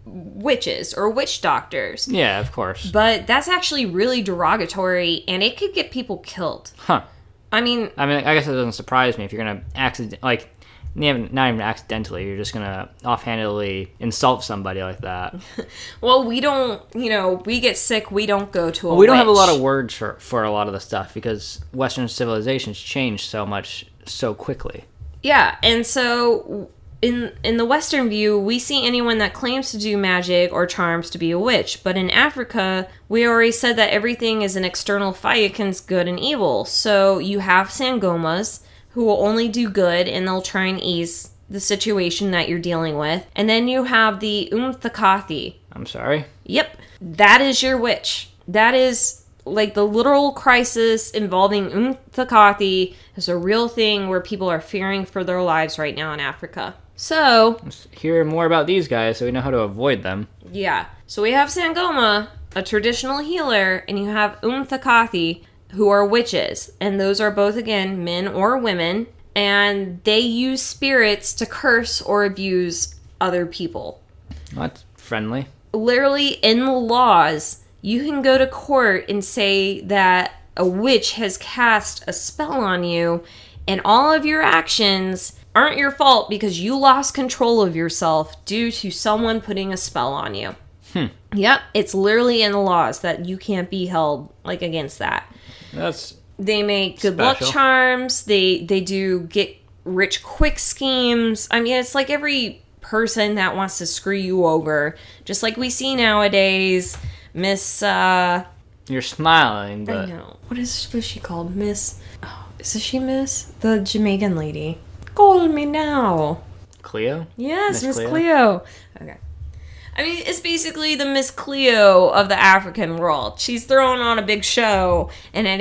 witches or witch doctors. Yeah, of course. But that's actually really derogatory, and it could get people killed. Huh. I guess it doesn't surprise me if you're going to not even accidentally, you're just gonna offhandedly insult somebody like that. Well, we don't, we get sick, we don't go to a we don't witch. have a lot of words for a lot of the stuff because Western civilizations change so much so quickly. Yeah, and so in the Western view, we see anyone that claims to do magic or charms to be a witch. But in Africa, we already said that everything is an external fight against good and evil. So you have Sangomas who will only do good, and they'll try and ease the situation that you're dealing with. And then you have the Umthakathi. I'm sorry? Yep. That is your witch. That is the literal crisis involving Umthakathi is a real thing where people are fearing for their lives right now in Africa. So, let's hear more about these guys so we know how to avoid them. Yeah. So we have Sangoma, a traditional healer, and you have Umthakathi, who are witches, and those are both, again, men or women, and they use spirits to curse or abuse other people. That's friendly. Literally, in the laws, you can go to court and say that a witch has cast a spell on you, and all of your actions aren't your fault because you lost control of yourself due to someone putting a spell on you. Yep, it's literally in the laws that you can't be held against that. They make good luck charms. They do get rich quick schemes. It's like every person that wants to screw you over, just like we see nowadays. Miss You're smiling, but I know. What is she called? Miss? Oh, is she Miss? The Jamaican lady. Call me now. Cleo? Yes, Miss Cleo. Okay. I mean, it's basically the Miss Cleo of the African world. She's throwing on a big show, and it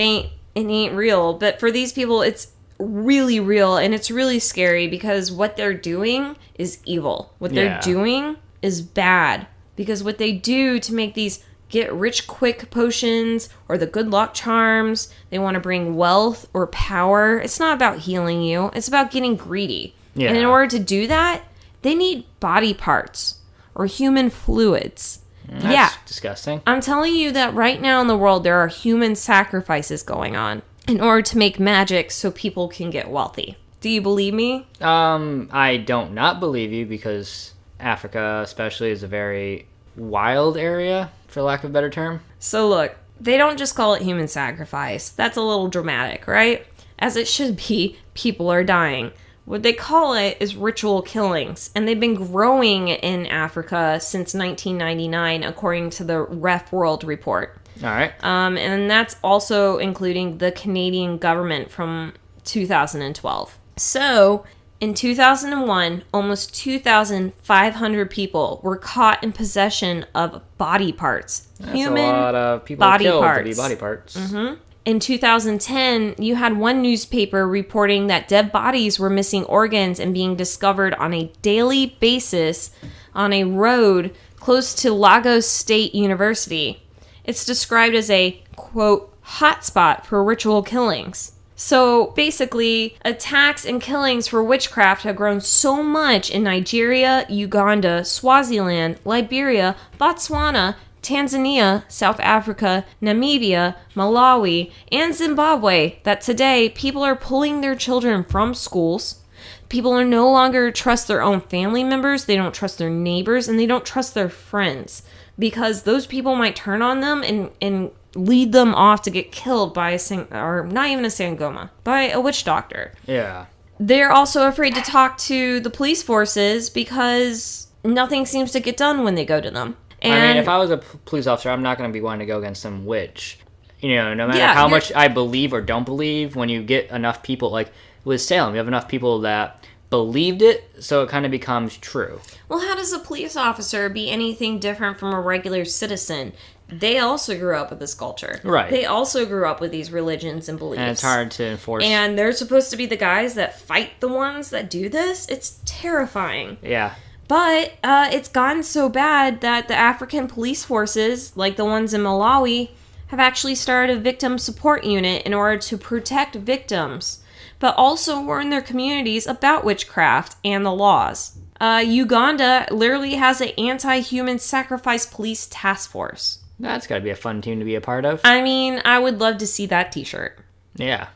ain't real. But for these people, it's really real, and it's really scary because what they're doing is evil. What they're doing is bad, because what they do to make these get-rich-quick potions or the good luck charms, they want to bring wealth or power. It's not about healing you. It's about getting greedy. Yeah. And in order to do that, they need body parts or human fluids. That's disgusting. I'm telling you that right now in the world, there are human sacrifices going on in order to make magic so people can get wealthy. Do you believe me? I don't not believe you, because Africa especially is a very wild area, for lack of a better term. So look, they don't just call it human sacrifice. That's a little dramatic, right? As it should be, people are dying. What they call it is ritual killings, and they've been growing in Africa since 1999, according to the Ref World Report. All right. And that's also including the Canadian government from 2012. So, in 2001, almost 2,500 people were caught in possession of body parts. That's human a lot of people body killed parts. To be body parts. Mm-hmm. In 2010, you had one newspaper reporting that dead bodies were missing organs and being discovered on a daily basis on a road close to Lagos State University. It's described as a, quote, hotspot for ritual killings. So basically, attacks and killings for witchcraft have grown so much in Nigeria, Uganda, Swaziland, Liberia, Botswana, Tanzania, South Africa, Namibia, Malawi, and Zimbabwe that today people are pulling their children from schools. People are no longer trust their own family members, they don't trust their neighbors, and they don't trust their friends because those people might turn on them and lead them off to get killed by or not even a sangoma, by a witch doctor. Yeah. They're also afraid to talk to the police forces because nothing seems to get done when they go to them. And I mean, if I was a police officer, I'm not going to be wanting to go against some witch. You know, no matter how much I believe or don't believe, when you get enough people, like with Salem, you have enough people that believed it, so it kind of becomes true. Well, how does a police officer be anything different from a regular citizen? They also grew up with this culture. Right. They also grew up with these religions and beliefs. And it's hard to enforce. And they're supposed to be the guys that fight the ones that do this. It's terrifying. Yeah. But it's gotten so bad that the African police forces, like the ones in Malawi, have actually started a victim support unit in order to protect victims, but also warn their communities about witchcraft and the laws. Uganda literally has an anti-human sacrifice police task force. That's got to be a fun team to be a part of. I mean, I would love to see that t-shirt. Yeah.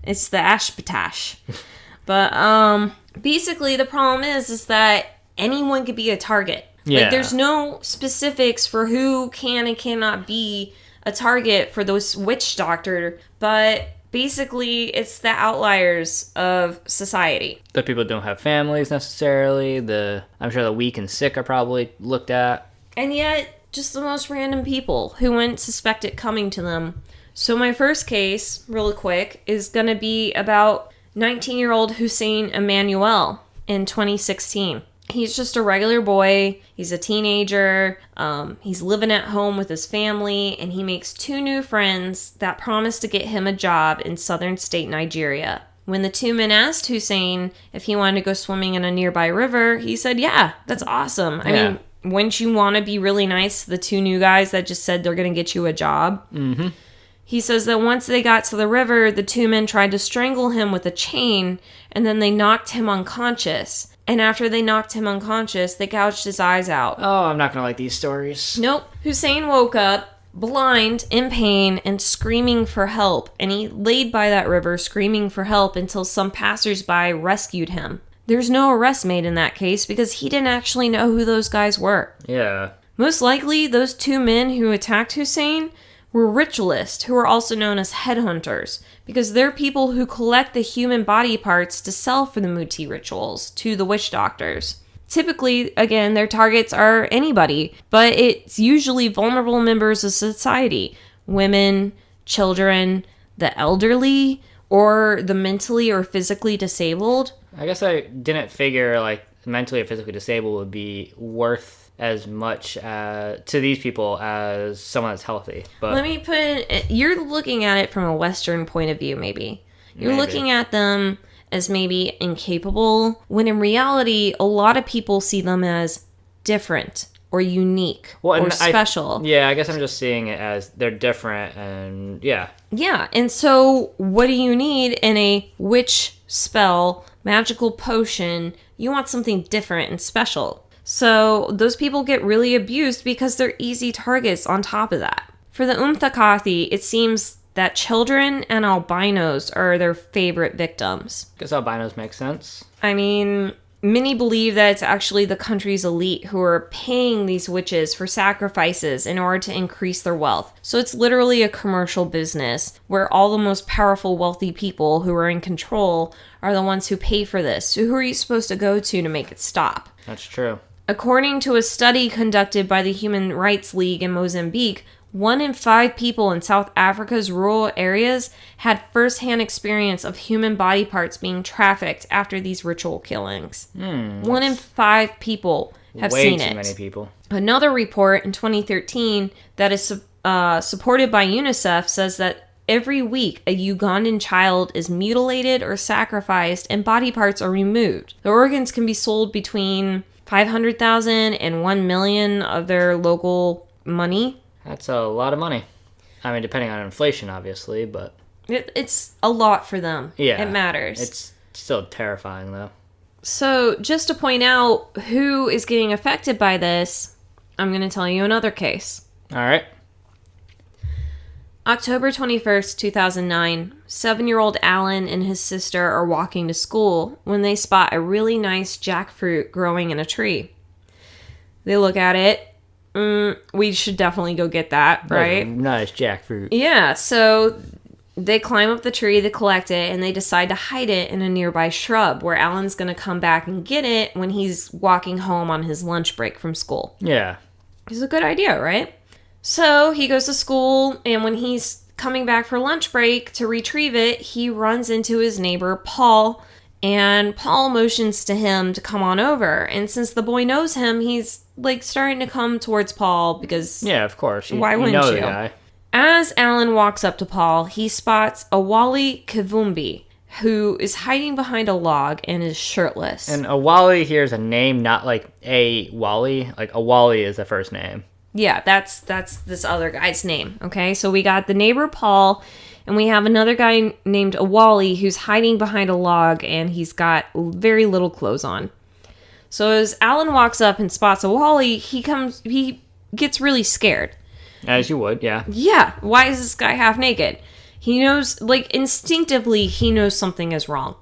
It's the Ashpatash. But, basically, the problem is that anyone could be a target. Yeah. Like, there's no specifics for who can and cannot be a target for those witch doctor, but basically, it's the outliers of society. The people who don't have families necessarily. I'm sure the weak and sick are probably looked at. And yet, just the most random people who wouldn't suspect it coming to them. So my first case, really quick, is going to be about 19-year-old Hussein Emmanuel in 2016. He's just a regular boy. He's a teenager. He's living at home with his family, and he makes 2 new friends that promise to get him a job in southern state Nigeria. When the 2 men asked Hussein if he wanted to go swimming in a nearby river, he said, yeah, that's awesome. I mean, wouldn't you want to be really nice to the 2 new guys that just said they're going to get you a job? Mm-hmm. He says that once they got to the river, the 2 men tried to strangle him with a chain, and then they knocked him unconscious. And after they knocked him unconscious, they gouged his eyes out. Oh, I'm not going to like these stories. Nope. Hussein woke up, blind, in pain, and screaming for help. And he laid by that river screaming for help until some passersby rescued him. There's no arrest made in that case because he didn't actually know who those guys were. Yeah. Most likely, those 2 men who attacked Hussein were ritualists, who are also known as headhunters, because they're people who collect the human body parts to sell for the Muti rituals to the witch doctors. Typically, again, their targets are anybody, but it's usually vulnerable members of society, women, children, the elderly, or the mentally or physically disabled. I guess I didn't figure, like, mentally or physically disabled would be worth as much to these people as someone that's healthy. But Let me put it, you're looking at it from a Western point of view, maybe. You're looking at them as maybe incapable, when in reality, a lot of people see them as different or unique or special. I guess I'm just seeing it as they're different, and yeah. Yeah, and so what do you need in a witch spell, magical potion? You want something different and special. So those people get really abused because they're easy targets on top of that. For the Umthakathi, it seems that children and albinos are their favorite victims. Guess albinos make sense. I mean, many believe that it's actually the country's elite who are paying these witches for sacrifices in order to increase their wealth. So it's literally a commercial business where all the most powerful, wealthy people who are in control are the ones who pay for this. So who are you supposed to go to make it stop? That's true. According to a study conducted by the Human Rights League in Mozambique, 1 in 5 people in South Africa's rural areas had first-hand experience of human body parts being trafficked after these ritual killings. 1 in 5 people have seen it. Way too many people. Another report in 2013 that is supported by UNICEF says that every week a Ugandan child is mutilated or sacrificed and body parts are removed. The organs can be sold between 500,000 and 1 million of their local money. That's a lot of money. I mean, depending on inflation, obviously, but... It's a lot for them. Yeah. It matters. It's still terrifying, though. So, just to point out who is getting affected by this, I'm going to tell you another case. All right. October 21st, 2009, 7-year-old Alan and his sister are walking to school when they spot a really nice jackfruit growing in a tree. They look at it. We should definitely go get that, right? Nice jackfruit. Yeah, so they climb up the tree, they collect it, and they decide to hide it in a nearby shrub where Alan's going to come back and get it when he's walking home on his lunch break from school. Yeah. It's a good idea, right? So he goes to school, and when he's coming back for lunch break to retrieve it, he runs into his neighbor, Paul, and Paul motions to him to come on over. And since the boy knows him, he's like starting to come towards Paul because... Yeah, of course. Why wouldn't know you? The guy. As Alan walks up to Paul, he spots a Wally Kivumbi, who is hiding behind a log and is shirtless. And a Wally here is a name, not like a Wally. Like a Wally is the first name. Yeah, that's this other guy's name, okay? So we got the neighbor, Paul, and we have another guy named Wally who's hiding behind a log, and he's got very little clothes on. So as Alan walks up and spots a Wally, he gets really scared. As you would, yeah. Yeah, why is this guy half naked? He knows, like, instinctively, he knows something is wrong.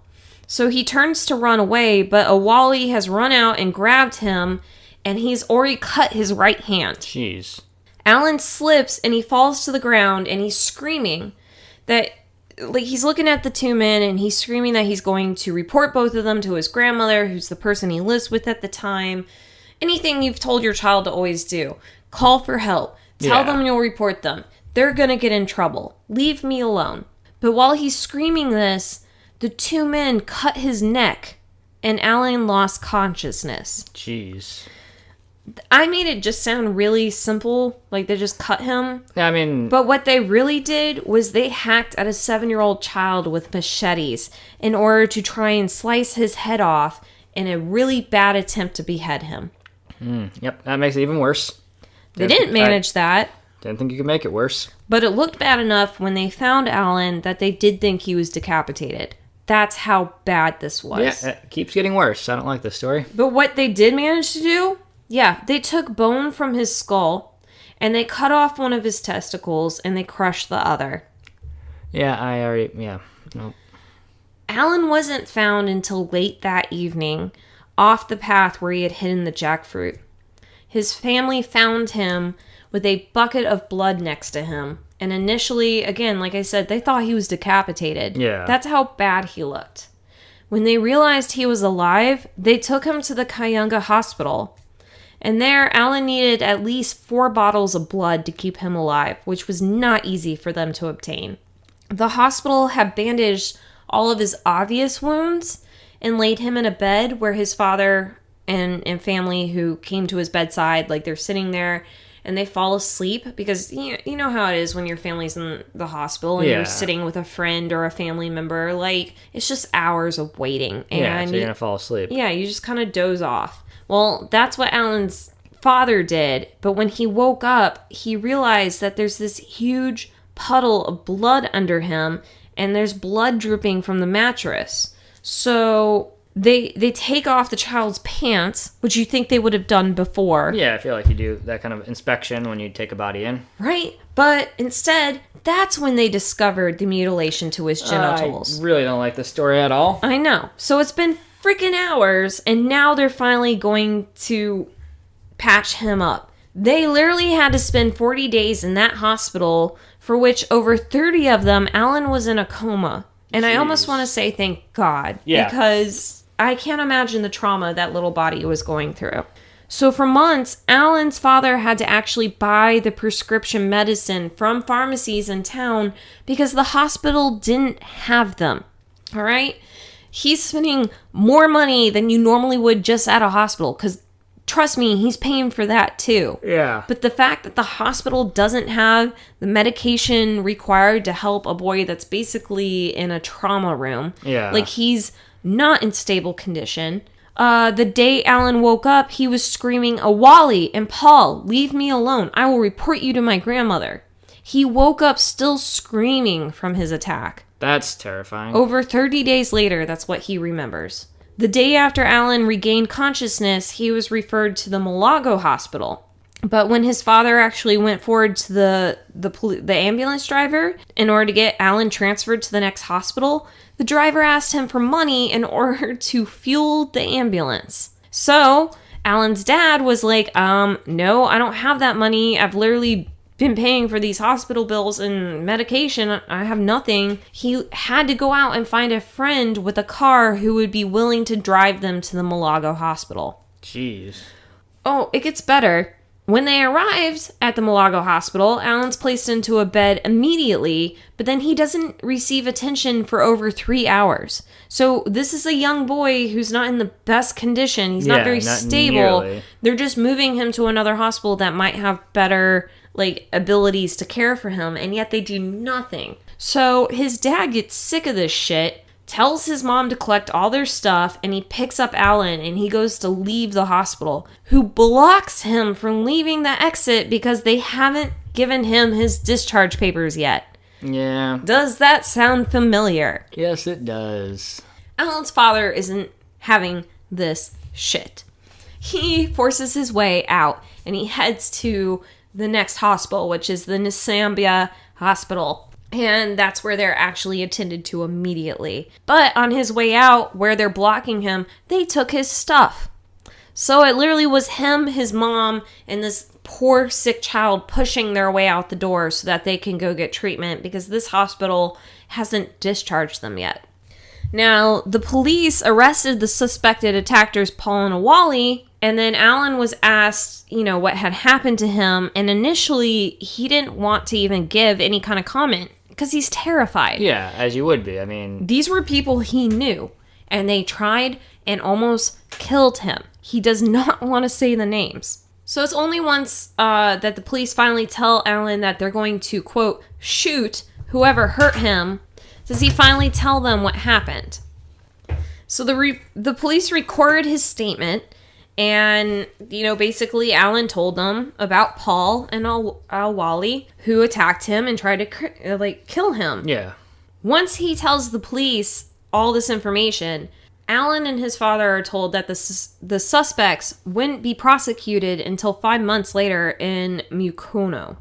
So he turns to run away, but a Wally has run out and grabbed him, and he's already cut his right hand. Jeez. Alan slips, and he falls to the ground, and he's screaming that, like, he's looking at the two men, and he's screaming that he's going to report both of them to his grandmother, who's the person he lives with at the time. Anything you've told your child to always do. Call for help. Tell them you'll report them. They're gonna get in trouble. Leave me alone. But while he's screaming this, the two men cut his neck, and Alan lost consciousness. Jeez. I made it just sound really simple, like they just cut him. Yeah, I mean... But what they really did was they hacked at a 7-year-old child with machetes in order to try and slice his head off in a really bad attempt to behead him. Yep, that makes it even worse. They didn't manage that. Didn't think you could make it worse. But it looked bad enough when they found Alan that they did think he was decapitated. That's how bad this was. Yeah, it keeps getting worse. I don't like this story. But what they did manage to do, they took bone from his skull, and they cut off one of his testicles, and they crushed the other. No. Alan wasn't found until late that evening, off the path where he had hidden the jackfruit. His family found him with a bucket of blood next to him. And initially, again, like I said, they thought he was decapitated. Yeah. That's how bad he looked. When they realized he was alive, they took him to the Kayunga hospital. And there, Alan needed at least 4 bottles of blood to keep him alive, which was not easy for them to obtain. The hospital had bandaged all of his obvious wounds and laid him in a bed where his father and family who came to his bedside, like they're sitting there and they fall asleep because you know how it is when your family's in the hospital and you're sitting with a friend or a family member. Like, it's just hours of waiting. And so you're going to fall asleep. Yeah, you just kind of doze off. Well, that's what Alan's father did. But when he woke up, he realized that there's this huge puddle of blood under him and there's blood dripping from the mattress. So they take off the child's pants, which you think they would have done before. Yeah, I feel like you do that kind of inspection when you take a body in. Right, but instead, that's when they discovered the mutilation to his genitals. I really don't like this story at all. I know. So it's been freaking hours, and now they're finally going to patch him up. They literally had to spend 40 days in that hospital, for which over 30 of them, Alan was in a coma. And I almost want to say thank God. Yeah. Because I can't imagine the trauma that little body was going through. So for months, Alan's father had to actually buy the prescription medicine from pharmacies in town because the hospital didn't have them. All right? He's spending more money than you normally would just at a hospital because, trust me, he's paying for that too. Yeah. But the fact that the hospital doesn't have the medication required to help a boy that's basically in a trauma room. Yeah. Like, he's not in stable condition. The day Alan woke up, he was screaming, "Wally and Paul, leave me alone. I will report you to my grandmother." He woke up still screaming from his attack. That's terrifying. Over 30 days later, that's what he remembers. The day after Alan regained consciousness, he was referred to the Malago Hospital. But when his father actually went forward to the ambulance driver in order to get Alan transferred to the next hospital, the driver asked him for money in order to fuel the ambulance. So Alan's dad was like, no, I don't have that money. I've literally been paying for these hospital bills and medication. I have nothing. He had to go out and find a friend with a car who would be willing to drive them to the Malago Hospital. Jeez. Oh, it gets better. When they arrived at the Malago Hospital, Alan's placed into a bed immediately, but then he doesn't receive attention for over 3 hours. So this is a young boy who's not in the best condition. He's not very stable. Nearly. They're just moving him to another hospital that might have better abilities to care for him, and yet they do nothing. So his dad gets sick of this shit, tells his mom to collect all their stuff, and he picks up Alan and he goes to leave the hospital, who blocks him from leaving the exit because they haven't given him his discharge papers yet. Yeah. Does that sound familiar? Yes, it does. Alan's father isn't having this shit. He forces his way out and he heads to the next hospital, which is the Nasambia Hospital. And that's where they're actually attended to immediately. But on his way out, where they're blocking him, they took his stuff. So it literally was him, his mom, and this poor sick child pushing their way out the door so that they can go get treatment because this hospital hasn't discharged them yet. Now, the police arrested the suspected attackers, Paul and Wally, and then Alan was asked, what had happened to him, and initially he didn't want to even give any kind of comment because he's terrified. Yeah, as you would be. I mean, these were people he knew, and they tried and almost killed him. He does not want to say the names. So it's only once that the police finally tell Alan that they're going to, quote, shoot whoever hurt him, does he finally tell them what happened. So the police recorded his statement, and, basically Alan told them about Paul and Al-Wali, who attacked him and tried to, kill him. Yeah. Once he tells the police all this information, Alan and his father are told that the suspects wouldn't be prosecuted until 5 months later in Mukono.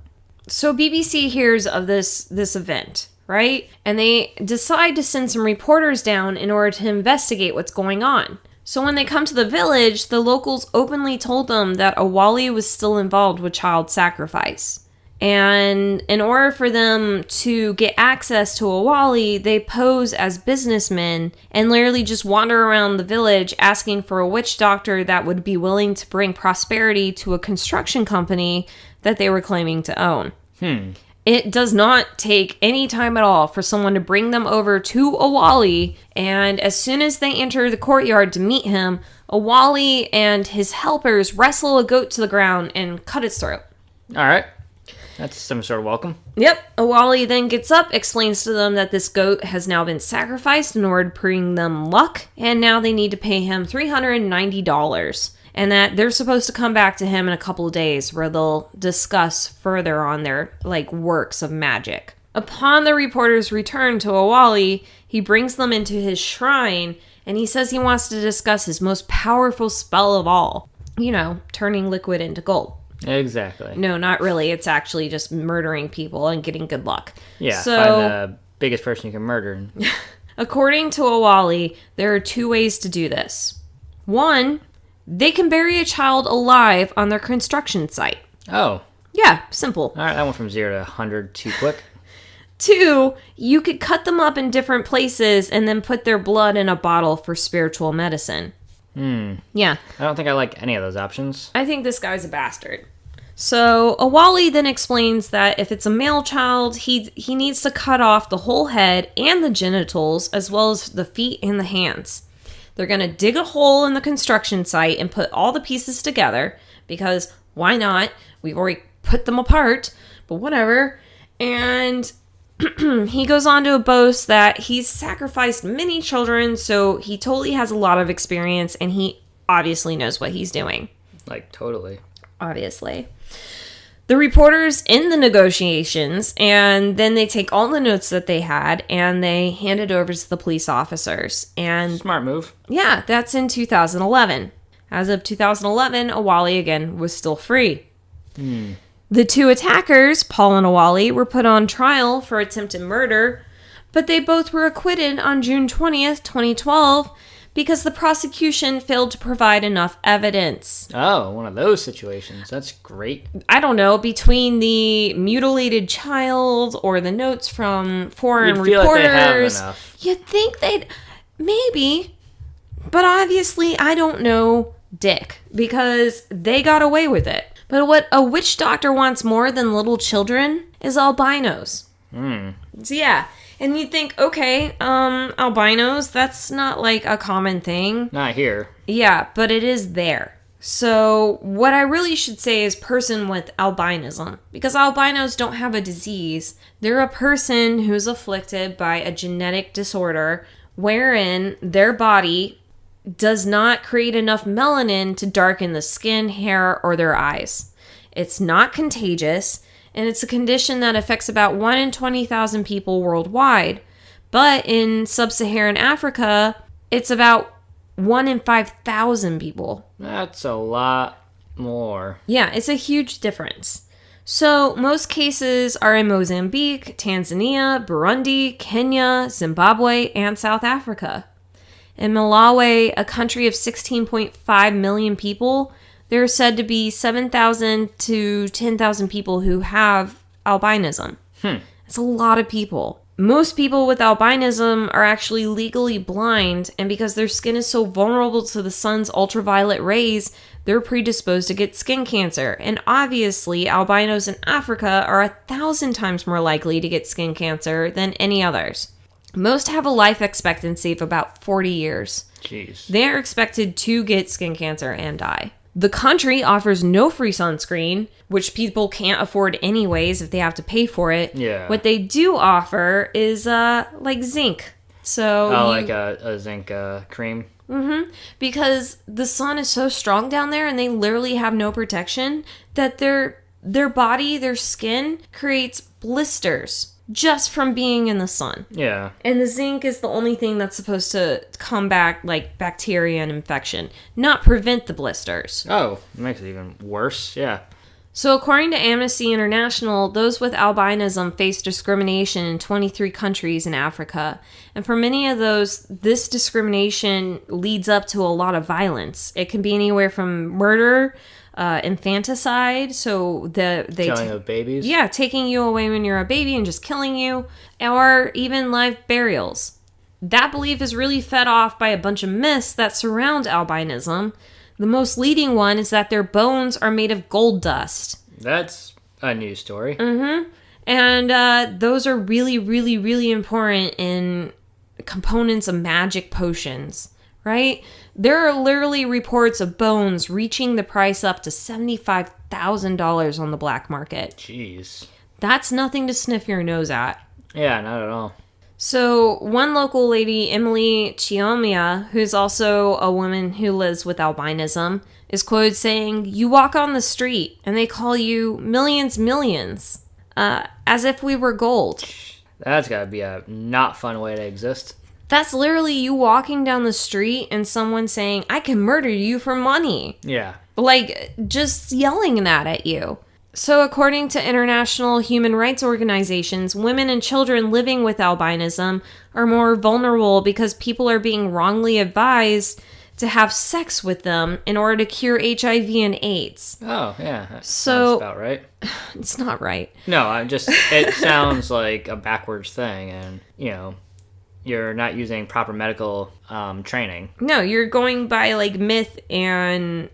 So BBC hears of this event, right? And they decide to send some reporters down in order to investigate what's going on. So when they come to the village, the locals openly told them that Awali was still involved with child sacrifice. And in order for them to get access to Awali, they pose as businessmen and literally just wander around the village asking for a witch doctor that would be willing to bring prosperity to a construction company that they were claiming to own. It does not take any time at all for someone to bring them over to Awali, and as soon as they enter the courtyard to meet him, Awali and his helpers wrestle a goat to the ground and cut its throat. All right. That's some sort of welcome. Yep. Awali then gets up, explains to them that this goat has now been sacrificed in order to bring them luck, and now they need to pay him $390. And that they're supposed to come back to him in a couple of days where they'll discuss further on their, works of magic. Upon the reporter's return to Awali, he brings them into his shrine, and he says he wants to discuss his most powerful spell of all. Turning liquid into gold. Exactly. No, not really. It's actually just murdering people and getting good luck. Yeah, so, find the biggest person you can murder. According to Awali, there are 2 ways to do this. 1, they can bury a child alive on their construction site. Oh. Yeah, simple. All right, that went from 0 to 100 too quick. 2, you could cut them up in different places and then put their blood in a bottle for spiritual medicine. Yeah. I don't think I like any of those options. I think this guy's a bastard. So, Awali then explains that if it's a male child, he needs to cut off the whole head and the genitals, as well as the feet and the hands. They're going to dig a hole in the construction site and put all the pieces together, because why not? We've already put them apart, but whatever. And he goes on to boast that he's sacrificed many children, so he totally has a lot of experience, and he obviously knows what he's doing. Totally. Obviously. The reporters end the negotiations, and then they take all the notes that they had, and they hand it over to the police officers. And smart move. Yeah, that's in 2011. As of 2011, Awali, again, was still free. The 2 attackers, Paul and Awali, were put on trial for attempted murder, but they both were acquitted on June 20th, 2012, because the prosecution failed to provide enough evidence. Oh, one of those situations. That's great. I don't know, between the mutilated child or the notes from foreign You'd feel reporters. like they have enough. You'd think they'd... Maybe. But obviously, I don't know dick, because they got away with it. But what a witch doctor wants more than little children is albinos. So yeah. And you'd think, okay, albinos, that's not a common thing. Not here. Yeah, but it is there. So what I really should say is person with albinism. Because albinos don't have a disease. They're a person who's afflicted by a genetic disorder wherein their body does not create enough melanin to darken the skin, hair, or their eyes. It's not contagious. And it's a condition that affects about 1 in 20,000 people worldwide. But in sub-Saharan Africa, it's about 1 in 5,000 people. That's a lot more. Yeah, it's a huge difference. So most cases are in Mozambique, Tanzania, Burundi, Kenya, Zimbabwe, and South Africa. In Malawi, a country of 16.5 million people, there are said to be 7,000 to 10,000 people who have albinism. It's a lot of people. Most people with albinism are actually legally blind, and because their skin is so vulnerable to the sun's ultraviolet rays, they're predisposed to get skin cancer. And obviously, albinos in Africa are 1,000 times more likely to get skin cancer than any others. Most have a life expectancy of about 40 years. Jeez. They are expected to get skin cancer and die. The country offers no free sunscreen, which people can't afford anyways if they have to pay for it. Yeah. What they do offer is, zinc. So like a zinc cream? Because the sun is so strong down there and they literally have no protection that their body, their skin, creates blisters just from being in the sun. Yeah. And the zinc is the only thing that's supposed to combat bacteria and infection, not prevent the blisters. Oh, it makes it even worse. Yeah. So according to Amnesty International, those with albinism face discrimination in 23 countries in Africa. And for many of those, this discrimination leads up to a lot of violence. It can be anywhere from murder, infanticide, so killing of babies. Yeah, taking you away when you're a baby and just killing you, or even live burials. That belief is really fed off by a bunch of myths that surround albinism. The most leading one is that their bones are made of gold dust. That's a news story. And those are really, really, really important in components of magic potions, right? There are literally reports of bones reaching the price up to $75,000 on the black market. Jeez. That's nothing to sniff your nose at. Yeah, not at all. So one local lady, Emily Chiomia, who's also a woman who lives with albinism, is quoted saying, "You walk on the street and they call you millions, as if we were gold." That's gotta be a not fun way to exist. That's literally you walking down the street and someone saying, "I can murder you for money." Yeah. Like, just yelling that at you. So according to international human rights organizations, women and children living with albinism are more vulnerable because people are being wrongly advised to have sex with them in order to cure HIV and AIDS. Oh, yeah. That So- sounds about right. It's not right. No, it sounds like a backwards thing, and, you're not using proper medical training. No, you're going by like myth and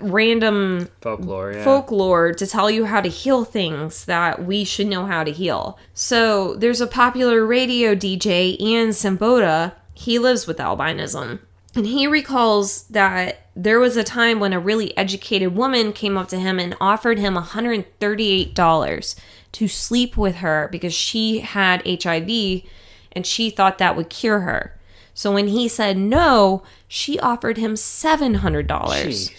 random folklore to tell you how to heal things that we should know how to heal. So there's a popular radio DJ, Ian Samboda. He lives with albinism. And he recalls that there was a time when a really educated woman came up to him and offered him $138 to sleep with her because she had HIV and she thought that would cure her. So when he said no, she offered him $700. Jeez.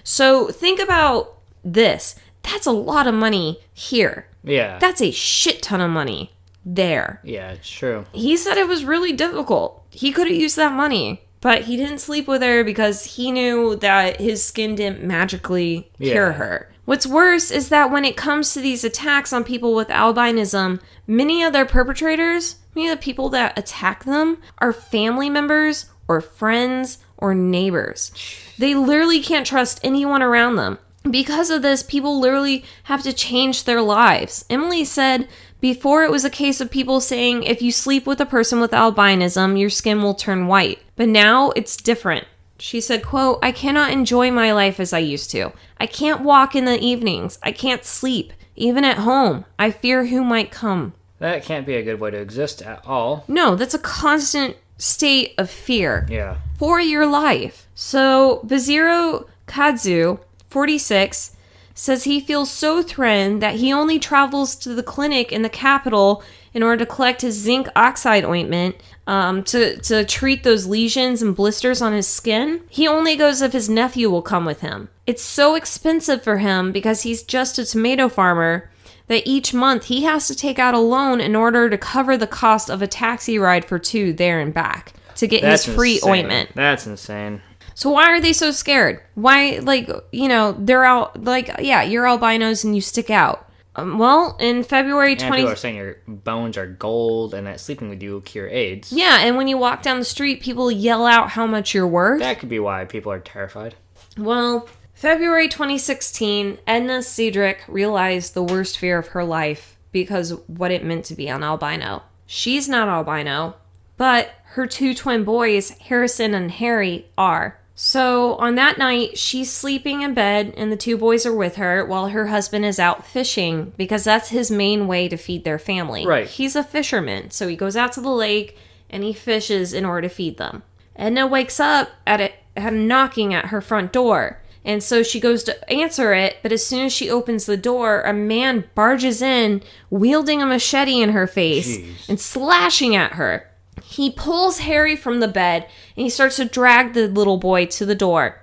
So think about this. That's a lot of money here. Yeah. That's a shit ton of money there. Yeah, it's true. He said it was really difficult. He could have used that money, but he didn't sleep with her because he knew that his skin didn't magically cure her. What's worse is that when it comes to these attacks on people with albinism, many of their perpetrators, many of the people that attack them, are family members or friends or neighbors. They literally can't trust anyone around them. Because of this, people literally have to change their lives. Emily said before it was a case of people saying if you sleep with a person with albinism, your skin will turn white. But now it's different. She said, quote, "I cannot enjoy my life as I used to. I can't walk in the evenings. I can't sleep. Even at home, I fear who might come." That can't be a good way to exist at all. No, that's a constant state of fear. Yeah. For your life. So Baziro Kadzu, 46, says he feels so threatened that he only travels to the clinic in the capital in order to collect his zinc oxide ointment to treat those lesions and blisters on his skin. He only goes if his nephew will come with him. It's so expensive for him because he's just a tomato farmer that each month he has to take out a loan in order to cover the cost of a taxi ride for 2 there and back to get his free ointment. That's insane. So why are they so scared? Why, they're out, you're albinos and you stick out. Well, in February 20... people are saying your bones are gold and that sleeping with you will cure AIDS. Yeah, and when you walk down the street, people yell out how much you're worth. That could be why people are terrified. Well, February 2016, Edna Cedric realized the worst fear of her life because what it meant to be an albino. She's not albino, but her 2 twin boys, Harrison and Harry, are. So on that night, she's sleeping in bed and the 2 boys are with her while her husband is out fishing because that's his main way to feed their family. Right. He's a fisherman, so he goes out to the lake and he fishes in order to feed them. Edna wakes up at a knocking at her front door. And so she goes to answer it, but as soon as she opens the door, a man barges in, wielding a machete in her face and slashing at her. He pulls Harry from the bed, and he starts to drag the little boy to the door.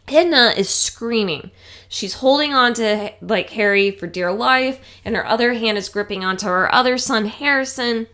Edna is screaming. She's holding on to, Harry for dear life, and her other hand is gripping onto her other son, Harrison.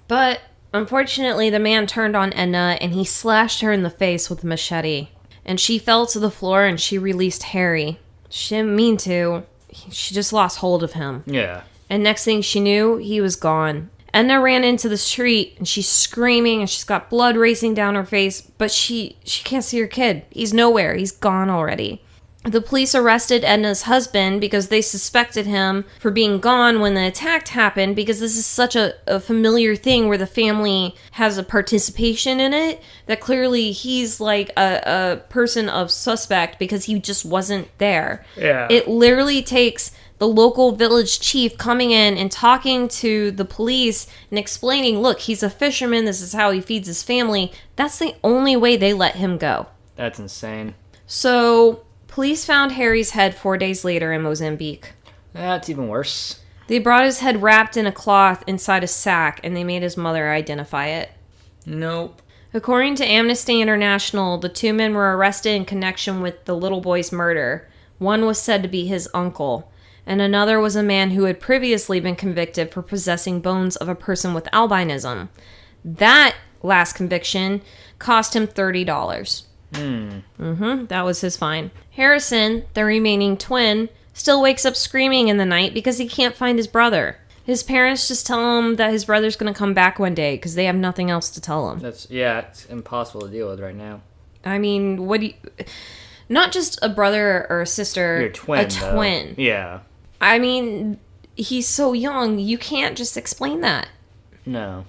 But, unfortunately, the man turned on Edna, and he slashed her in the face with a machete. And she fell to the floor, and she released Harry. She didn't mean to. She just lost hold of him. Yeah. And next thing she knew, he was gone. Edna ran into the street, and she's screaming, and she's got blood racing down her face, but she can't see her kid. He's nowhere. He's gone already. The police arrested Edna's husband because they suspected him for being gone when the attack happened because this is such a familiar thing where the family has a participation in it that clearly he's like a person of suspect because he just wasn't there. Yeah. It literally takes the local village chief coming in and talking to the police and explaining, look, he's a fisherman, this is how he feeds his family. That's the only way they let him go. That's insane. So, police found Harry's head 4 days later in Mozambique. That's even worse. They brought his head wrapped in a cloth inside a sack, and they made his mother identify it. Nope. According to Amnesty International, the 2 men were arrested in connection with the little boy's murder. One was said to be his uncle, and another was a man who had previously been convicted for possessing bones of a person with albinism. That last conviction cost him $30. That was his fine. Harrison, the remaining twin, still wakes up screaming in the night because he can't find his brother. His parents just tell him that his brother's going to come back one day because they have nothing else to tell him. It's impossible to deal with right now. I mean, what do you... Not just a brother or a sister. You're a twin, a twin. Though. Yeah. I mean, he's so young, you can't just explain that. No.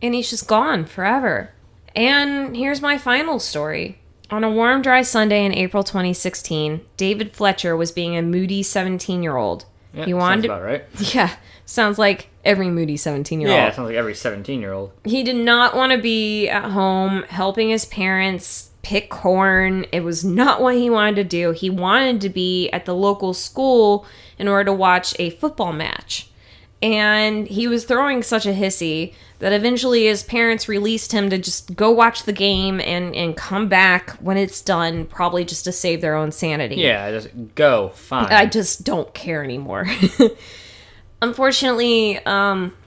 And he's just gone forever. And here's my final story. On a warm, dry Sunday in April 2016, David Fletcher was being a moody 17-year-old. Yeah, He wanted sounds about right. Yeah, sounds like every moody 17-year-old. Yeah, it sounds like every 17-year-old. He did not want to be at home helping his parents pick corn. It was not what he wanted to do. He wanted to be at the local school in order to watch a football match. And he was throwing such a hissy that eventually his parents released him to just go watch the game and come back when it's done, probably just to save their own sanity. Yeah, just go. Fine. I just don't care anymore. Unfortunately,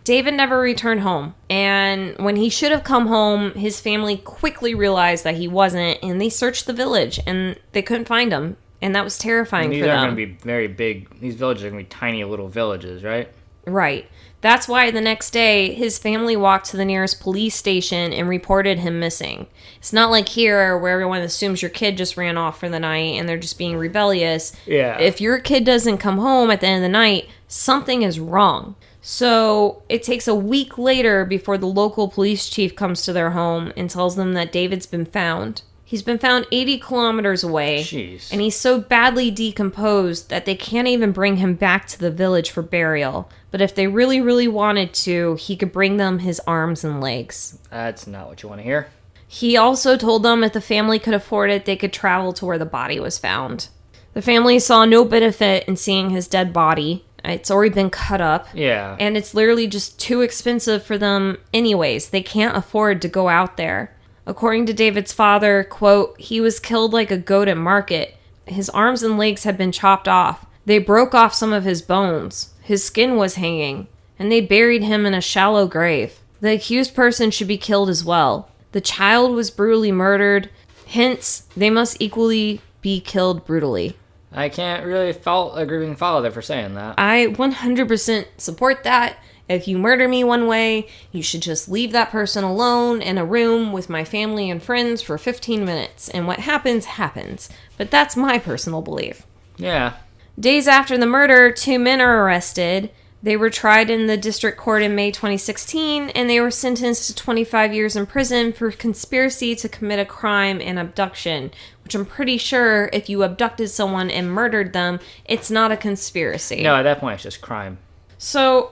David never returned home. And when he should have come home, his family quickly realized that he wasn't, and they searched the village, and they couldn't find him. And that was terrifying for them. These aren't going to be very big. These villages are going to be tiny little villages, right? Right. That's why the next day, his family walked to the nearest police station and reported him missing. It's not like here where everyone assumes your kid just ran off for the night and they're just being rebellious. Yeah. If your kid doesn't come home at the end of the night, something is wrong. So it takes a week later before the local police chief comes to their home and tells them that David's been found. He's been found 80 kilometers away. Jeez. And he's so badly decomposed that they can't even bring him back to the village for burial. But if they really, really wanted to, he could bring them his arms and legs. That's not what you want to hear. He also told them if the family could afford it, they could travel to where the body was found. The family saw no benefit in seeing his dead body. It's already been cut up. Yeah. And it's literally just too expensive for them anyways. They can't afford to go out there. According to David's father, quote, he was killed like a goat at market. His arms and legs had been chopped off. They broke off some of his bones. His skin was hanging. And they buried him in a shallow grave. The accused person should be killed as well. The child was brutally murdered. Hence, they must equally be killed brutally. I can't really agree with father for saying that. I 100% support that. If you murder me one way, you should just leave that person alone in a room with my family and friends for 15 minutes. And what happens, happens. But that's my personal belief. Yeah. Days after the murder, 2 men are arrested. They were tried in the district court in May 2016, and they were sentenced to 25 years in prison for conspiracy to commit a crime and abduction, which I'm pretty sure if you abducted someone and murdered them, it's not a conspiracy. No, at that point, it's just crime. So...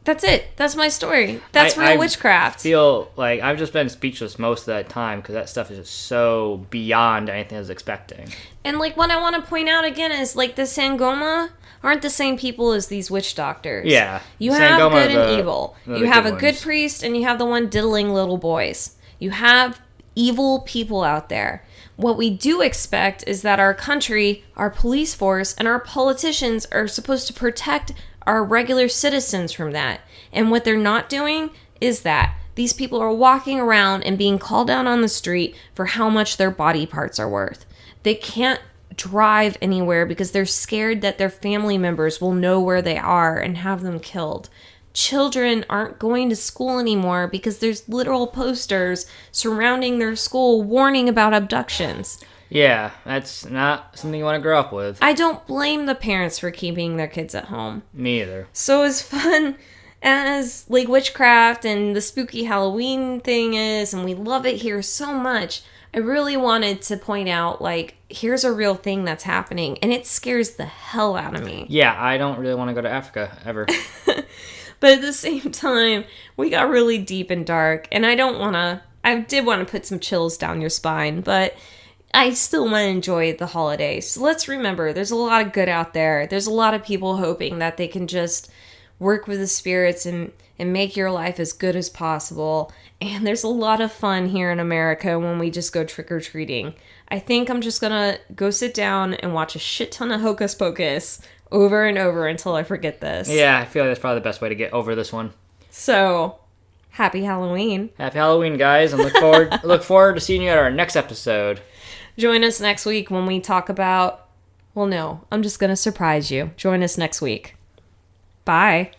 that's it. That's my story. That's real witchcraft. I feel like I've just been speechless most of that time because that stuff is just so beyond anything I was expecting. And, like, what I want to point out again is, like, the Sangoma aren't the same people as these witch doctors. Yeah. You have Sangoma good and evil. You have a good ones. priest and you have the one diddling little boys. You have evil people out there. What we do expect is that our country, our police force, and our politicians are supposed to protect our regular citizens from that. And what they're not doing is that. These people are walking around and being called out on the street for how much their body parts are worth. They can't drive anywhere because they're scared that their family members will know where they are and have them killed. Children aren't going to school anymore because there's literal posters surrounding their school warning about abductions. Yeah, that's not something you want to grow up with. I don't blame the parents for keeping their kids at home. Me either. So as fun as like witchcraft and the spooky Halloween thing is, and we love it here so much, I really wanted to point out, like, here's a real thing that's happening, and it scares the hell out of me. Yeah, I don't really want to go to Africa, ever. But at the same time, we got really deep and dark, and I did want to put some chills down your spine, but I still want to enjoy the holidays. So let's remember, there's a lot of good out there. There's a lot of people hoping that they can just work with the spirits and make your life as good as possible. And there's a lot of fun here in America when we just go trick-or-treating. I think I'm just gonna go sit down and watch a shit ton of Hocus Pocus over and over until I forget this. Yeah, I feel like that's probably the best way to get over this one. So, happy Halloween. Happy Halloween, guys, and look forward to seeing you at our next episode. Join us next week when we talk about... Well, no, I'm just gonna surprise you. Join us next week. Bye.